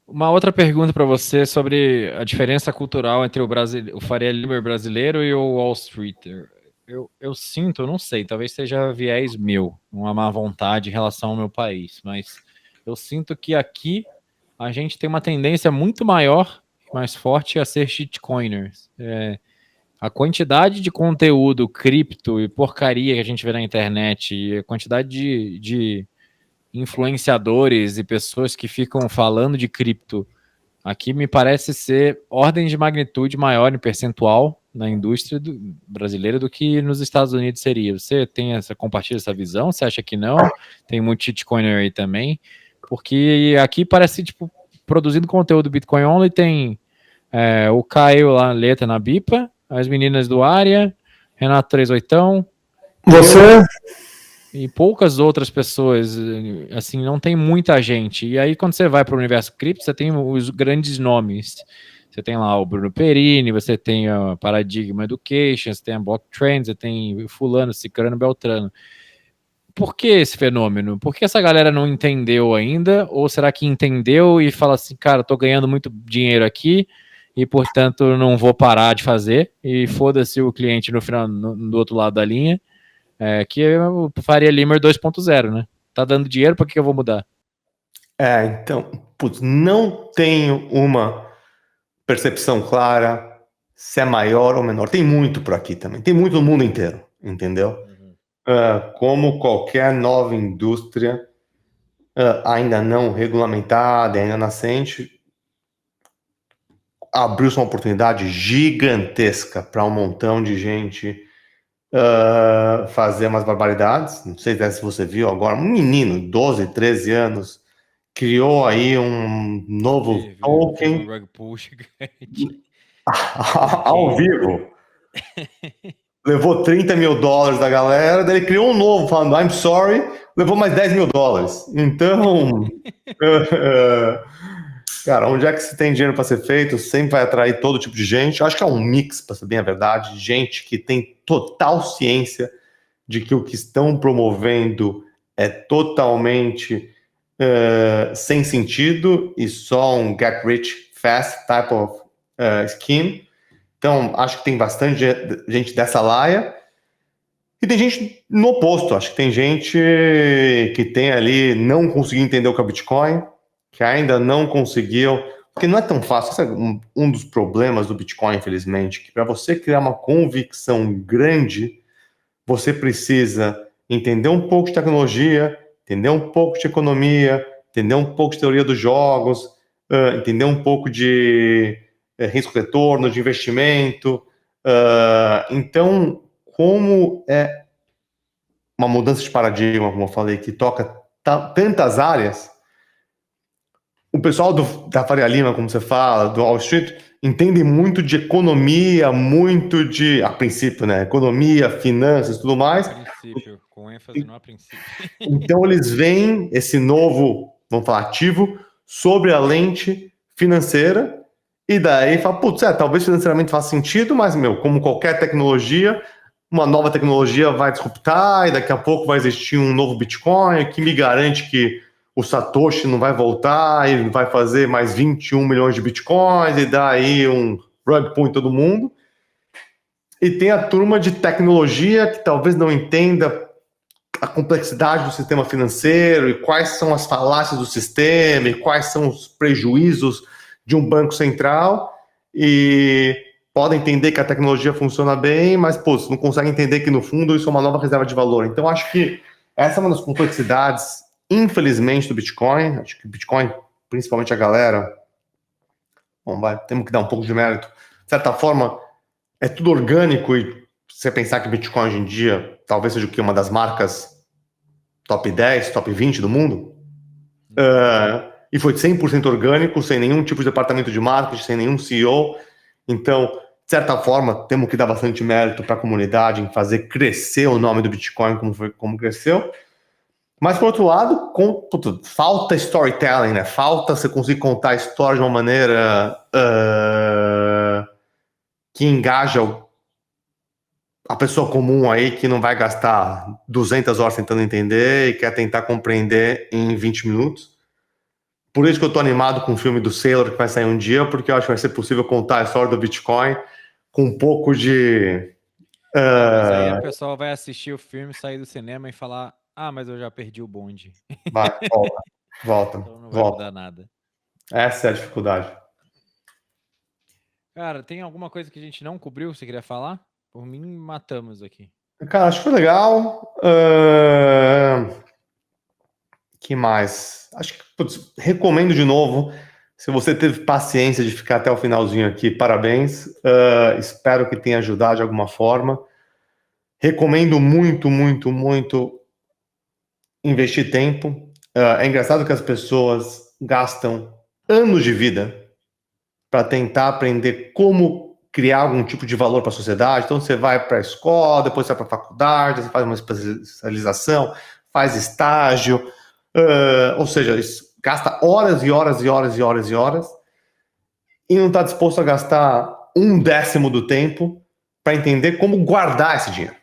Speaker 1: Uma outra pergunta para você sobre a diferença cultural entre o Faria Limer brasileiro e o Wall Street. Eu sinto, não sei, talvez seja viés meu, uma má vontade em relação ao meu país, mas eu sinto que aqui a gente tem uma tendência muito maior, mais forte a ser shitcoiners. A quantidade de conteúdo cripto e porcaria que a gente vê na internet, e a quantidade de influenciadores e pessoas que ficam falando de cripto aqui me parece ser ordem de magnitude maior em percentual na indústria brasileira do que nos Estados Unidos seria. Você compartilha essa visão? Você acha que não? Tem muito shitcoiner aí também? Porque aqui parece, tipo, produzindo conteúdo Bitcoin Only, tem o Caio lá, Letra na Bipa, as meninas do Área, Renato 38. e poucas outras pessoas, assim, não tem muita gente. E aí, quando você vai para o universo cripto, você tem os grandes nomes. Você tem lá o Bruno Perini, você tem a Paradigma Education, você tem a Blockchain, você tem fulano, cicrano, beltrano. Por que esse fenômeno? Por que essa galera não entendeu ainda? Ou será que entendeu e fala assim, cara, tô ganhando muito dinheiro aqui e, portanto, não vou parar de fazer e foda-se o cliente no final, do outro lado da linha, que é o Faria Limer 2.0, né? Tá dando dinheiro, por que eu vou mudar?
Speaker 2: Então, putz, não tenho uma percepção clara se é maior ou menor. Tem muito por aqui também, tem muito no mundo inteiro, entendeu? Como qualquer nova indústria ainda não regulamentada, ainda nascente, abriu-se uma oportunidade gigantesca para um montão de gente fazer umas barbaridades. Não sei se você viu agora, um menino, 12, 13 anos, criou aí um novo token
Speaker 1: um rug pull gigante.
Speaker 2: ao vivo. Levou $30 mil da galera, daí ele criou um novo falando I'm sorry, levou mais $10 mil. Então, cara, onde é que se tem dinheiro para ser feito, sempre vai atrair todo tipo de gente. Eu acho que é um mix, para ser bem a verdade, gente que tem total ciência de que o que estão promovendo é totalmente sem sentido e só um get rich fast type of scheme. Então, acho que tem bastante gente dessa laia. E tem gente no oposto. Acho que tem gente que tem ali, não conseguiu entender o que é Bitcoin, que ainda não conseguiu. Porque não é tão fácil. Esse é um dos problemas do Bitcoin, infelizmente, que para você criar uma convicção grande, você precisa entender um pouco de tecnologia, entender um pouco de economia, entender um pouco de teoria dos jogos, entender um pouco de risco-retorno, de investimento. Então, como é uma mudança de paradigma, como eu falei, que toca tantas áreas, o pessoal da Faria Lima, como você fala, do Wall Street, entende muito de economia, muito de, a princípio, né? Economia, finanças, tudo mais.
Speaker 1: A princípio, com ênfase no a princípio.
Speaker 2: Então eles veem esse novo, vamos falar, ativo sobre a lente financeira e daí fala, putz, talvez financeiramente faça sentido, mas, como qualquer tecnologia, uma nova tecnologia vai disruptar e daqui a pouco vai existir um novo Bitcoin que me garante que o Satoshi não vai voltar, ele vai fazer mais 21 milhões de Bitcoins e daí um rug pull em todo mundo. E tem a turma de tecnologia que talvez não entenda a complexidade do sistema financeiro e quais são as falácias do sistema e quais são os prejuízos de um banco central e podem entender que a tecnologia funciona bem, mas não conseguem entender que no fundo isso é uma nova reserva de valor. Então acho que essa é uma das complexidades, infelizmente, do Bitcoin. Acho que o Bitcoin, principalmente a galera, temos que dar um pouco de mérito. De certa forma, é tudo orgânico e você pensar que Bitcoin hoje em dia talvez seja o que? Uma das marcas top 10, top 20 do mundo. E foi 100% orgânico, sem nenhum tipo de departamento de marketing, sem nenhum CEO. Então, de certa forma, temos que dar bastante mérito para a comunidade em fazer crescer o nome do Bitcoin como cresceu. Mas, por outro lado, falta storytelling, né? Falta você conseguir contar a história de uma maneira que engaja a pessoa comum aí que não vai gastar 200 horas tentando entender e quer tentar compreender em 20 minutos. Por isso que eu estou animado com o filme do Sailor que vai sair um dia, porque eu acho que vai ser possível contar a história do Bitcoin com um pouco de...
Speaker 1: Mas aí o pessoal vai assistir o filme, sair do cinema e falar, mas eu já perdi o bonde.
Speaker 2: Vai, volta.
Speaker 1: Então não vai mudar nada.
Speaker 2: Essa é a dificuldade.
Speaker 1: Cara, tem alguma coisa que a gente não cobriu, você queria falar? Por mim, matamos aqui.
Speaker 2: Cara, acho que foi legal. Que mais? Acho que recomendo de novo. Se você teve paciência de ficar até o finalzinho aqui, parabéns. Espero que tenha ajudado de alguma forma. Recomendo muito, muito, muito investir tempo. É engraçado que as pessoas gastam anos de vida para tentar aprender como criar algum tipo de valor para a sociedade. Então, você vai para a escola, depois você vai para a faculdade, você faz uma especialização, faz estágio, ou seja, gasta horas e horas e horas e horas e horas e não está disposto a gastar 1/10 do tempo para entender como guardar esse dinheiro.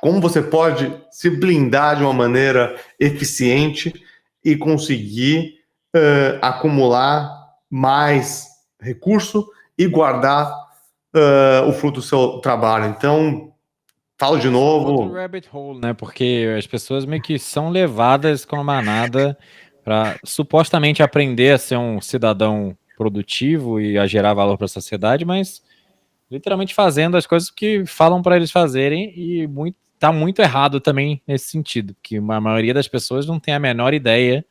Speaker 2: Como você pode se blindar de uma maneira eficiente e conseguir acumular mais recurso e guardar o fruto do seu trabalho. Então, falo de novo.
Speaker 1: Outro rabbit hole, né? Porque as pessoas meio que são levadas com a manada para supostamente aprender a ser um cidadão produtivo e a gerar valor para a sociedade, mas literalmente fazendo as coisas que falam para eles fazerem, e tá muito errado também nesse sentido, porque a maioria das pessoas não tem a menor ideia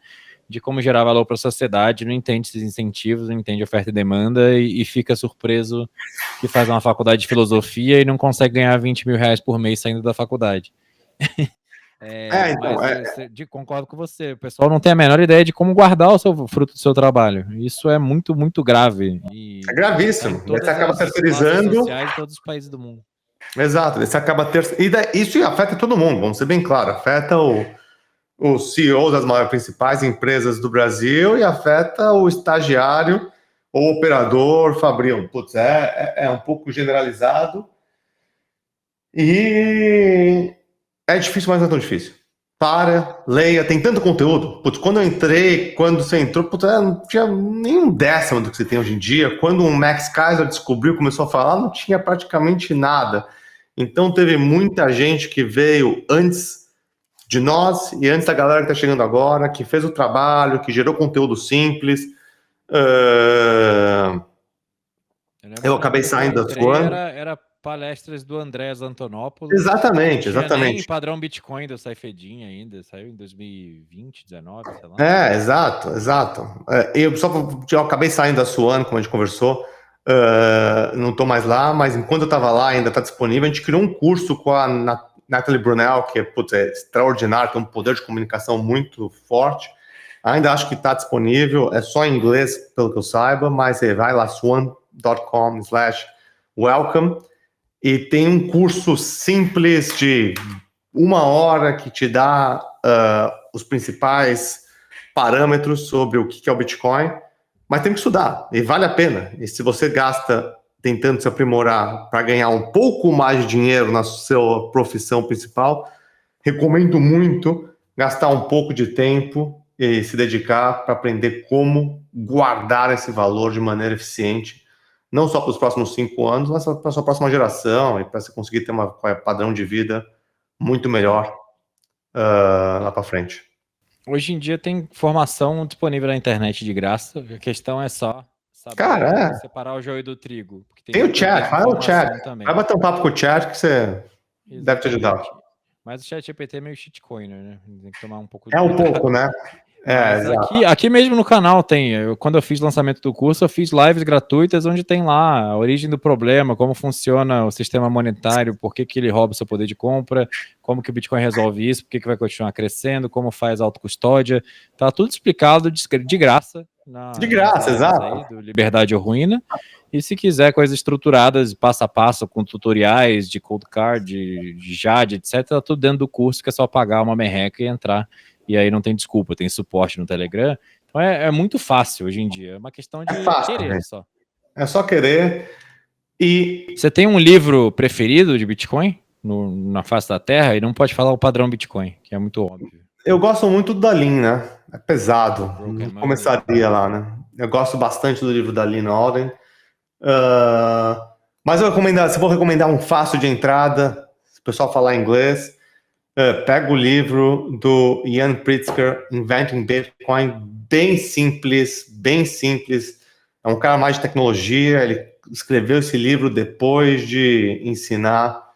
Speaker 1: de como gerar valor para a sociedade, não entende esses incentivos, não entende oferta e demanda, e fica surpreso que faz uma faculdade de filosofia e não consegue ganhar 20 mil reais por mês saindo da faculdade. Concordo com você, o pessoal não tem a menor ideia de como guardar o seu fruto do seu trabalho. Isso é muito, muito grave.
Speaker 2: É gravíssimo. Você acaba terceirizando
Speaker 1: sociais de todos os países do mundo.
Speaker 2: Exato, você acaba isso afeta todo mundo, vamos ser bem claros, afeta os CEOs das principais empresas do Brasil e afeta o estagiário ou operador fabril. Putz, é um pouco generalizado e é difícil, mas não é tão difícil. Leia, tem tanto conteúdo. Putz, quando você entrou, putz, não tinha nem 1/10 do que você tem hoje em dia. Quando o Max Kaiser começou a falar, não tinha praticamente nada. Então teve muita gente que veio antes de nós e antes da galera que está chegando agora, que fez o trabalho, que gerou conteúdo simples. Eu acabei saindo da sua.
Speaker 1: Era palestras do Andrés Antonopoulos.
Speaker 2: Exatamente.
Speaker 1: Nem padrão Bitcoin do Saifedin ainda, saiu em 2020, 19, sei lá.
Speaker 2: Exato. Eu acabei saindo da Suano, como a gente conversou. Não estou mais lá, mas enquanto eu estava lá, ainda está disponível. A gente criou um curso com a Natalie Brunel, que é extraordinário, tem um poder de comunicação muito forte. Ainda acho que está disponível, é só em inglês, pelo que eu saiba, mas você vai lá, swan.com/welcome, e tem um curso simples de 1 hora que te dá os principais parâmetros sobre o que é o Bitcoin, mas tem que estudar, e vale a pena. E se você gasta tentando se aprimorar para ganhar um pouco mais de dinheiro na sua profissão principal, recomendo muito gastar um pouco de tempo e se dedicar para aprender como guardar esse valor de maneira eficiente, não só para os próximos 5 anos, mas para a sua próxima geração e para você conseguir ter um padrão de vida muito melhor lá para frente.
Speaker 1: Hoje em dia tem formação disponível na internet de graça, a questão é só saber separar o joio do trigo.
Speaker 2: Tem o chat, vai o chat. Vai bater um papo com o chat que você deve te ajudar.
Speaker 1: Mas o chat GPT é meio shitcoiner, né? Tem que tomar um pouco
Speaker 2: de pouco, né?
Speaker 1: Aqui mesmo no canal tem, quando eu fiz o lançamento do curso, eu fiz lives gratuitas onde tem lá a origem do problema, como funciona o sistema monetário, por que ele rouba o seu poder de compra, como que o Bitcoin resolve isso, por que vai continuar crescendo, como faz autocustódia, tá tudo explicado de graça.
Speaker 2: Exato.
Speaker 1: Aí, do Liberdade ou Ruína. E se quiser coisas estruturadas, passo a passo, com tutoriais de Cold Card, de Jade, etc., tá tudo dentro do curso, que é só pagar uma merreca e entrar. E aí não tem desculpa, tem suporte no Telegram. Então é muito fácil hoje em dia. É uma questão de querer só.
Speaker 2: É só querer. E
Speaker 1: você tem um livro preferido de Bitcoin na face da Terra? E não pode falar o padrão Bitcoin, que é muito óbvio.
Speaker 2: Eu gosto muito do Dalin, né? É pesado. Não começaria lá, né? Eu gosto bastante do livro da Lynn Alden. Mas se vou recomendar um fácil de entrada, se o pessoal falar inglês, pega o livro do Ian Pritzker, Inventing Bitcoin, bem simples. É um cara mais de tecnologia, ele escreveu esse livro depois de ensinar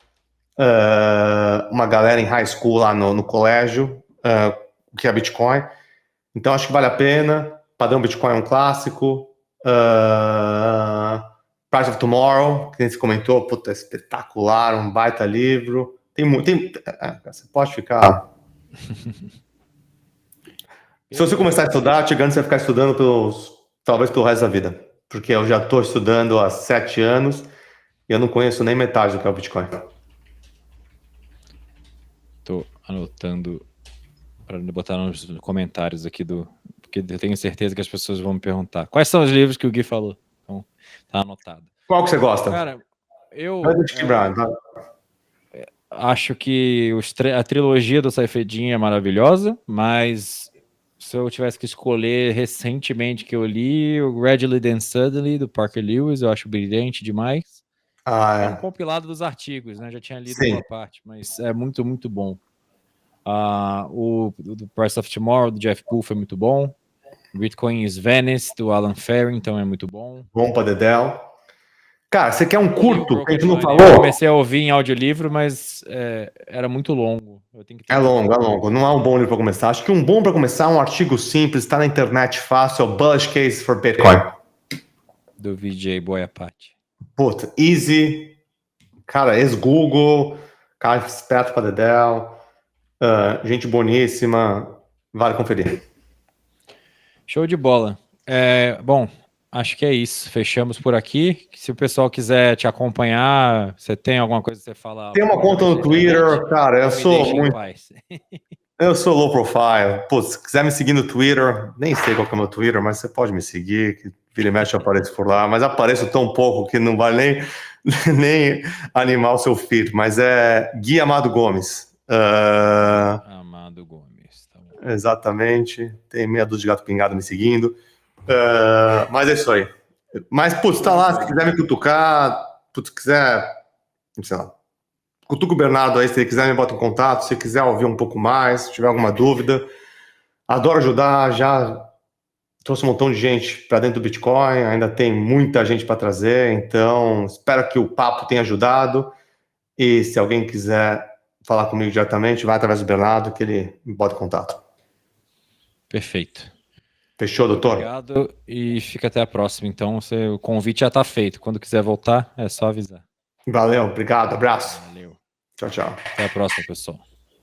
Speaker 2: uma galera em high school lá no colégio, o que é Bitcoin. Então acho que vale a pena. Padrão Bitcoin é um clássico. Price of Tomorrow, que a gente comentou, puta, espetacular, um baita livro. Você pode ficar. Se você começar a estudar, chegando, você vai ficar estudando talvez pelo resto da vida. Porque eu já estou estudando há 7 anos E eu não conheço nem metade do que é o Bitcoin.
Speaker 1: Tô anotando para botar nos comentários aqui porque eu tenho certeza que as pessoas vão me perguntar. Quais são os livros que o Gui falou? Então, tá anotado.
Speaker 2: Qual que você gosta?
Speaker 1: Cara, eu acho que a trilogia do Seyfedin é maravilhosa, mas se eu tivesse que escolher recentemente que eu li, o Gradually Then Suddenly, do Parker Lewis, eu acho brilhante demais. É um compilado dos artigos, né? Já tinha lido boa parte, mas é muito, muito bom. O do Price of Tomorrow, do Jeff Poole, foi muito bom. Bitcoin is Venice, do Alan Farrington, é muito bom.
Speaker 2: Bom pra Dedel. Cara, você quer um curto? Que a gente não falou?
Speaker 1: Eu comecei a ouvir em audiolivro, mas era muito longo.
Speaker 2: É longo. Não é um bom livro para começar. Acho que um bom para começar é um artigo simples, está na internet fácil, é o Bullish Case for Bitcoin.
Speaker 1: Do VJ Boyapati.
Speaker 2: Puta, easy. Cara, ex-Google, cara esperto para Dedel, gente boníssima, vale conferir.
Speaker 1: Show de bola. Bom, acho que é isso. Fechamos por aqui. Se o pessoal quiser te acompanhar, você tem alguma coisa que você fala?
Speaker 2: Tem uma conta no Twitter, cara, eu sou muito... Eu sou low profile. Pô, se quiser me seguir no Twitter, nem sei qual que é o meu Twitter, mas você pode me seguir, que vira e mexe eu apareço por lá, mas apareço tão pouco que não vai nem animar o seu feed, mas é Gui Amado Gomes.
Speaker 1: Amado Gomes. Tá bom.
Speaker 2: Exatamente. Tem meia dúzia de gato pingado me seguindo. Mas é isso aí. Mas, putz, tá lá, se quiser me cutucar, putz, quiser, sei lá, cutuca o Bernardo aí, se ele quiser me bota em contato, se quiser ouvir um pouco mais, se tiver alguma dúvida. Adoro ajudar, já trouxe um montão de gente para dentro do Bitcoin, ainda tem muita gente para trazer, então espero que o papo tenha ajudado. E se alguém quiser falar comigo diretamente, vai através do Bernardo, que ele me bota em contato.
Speaker 1: Perfeito.
Speaker 2: Fechou, doutor?
Speaker 1: Obrigado e fica até a próxima. Então, o convite já está feito. Quando quiser voltar, é só avisar.
Speaker 2: Valeu, obrigado, abraço.
Speaker 1: Valeu.
Speaker 2: Tchau, tchau.
Speaker 1: Até a próxima, pessoal.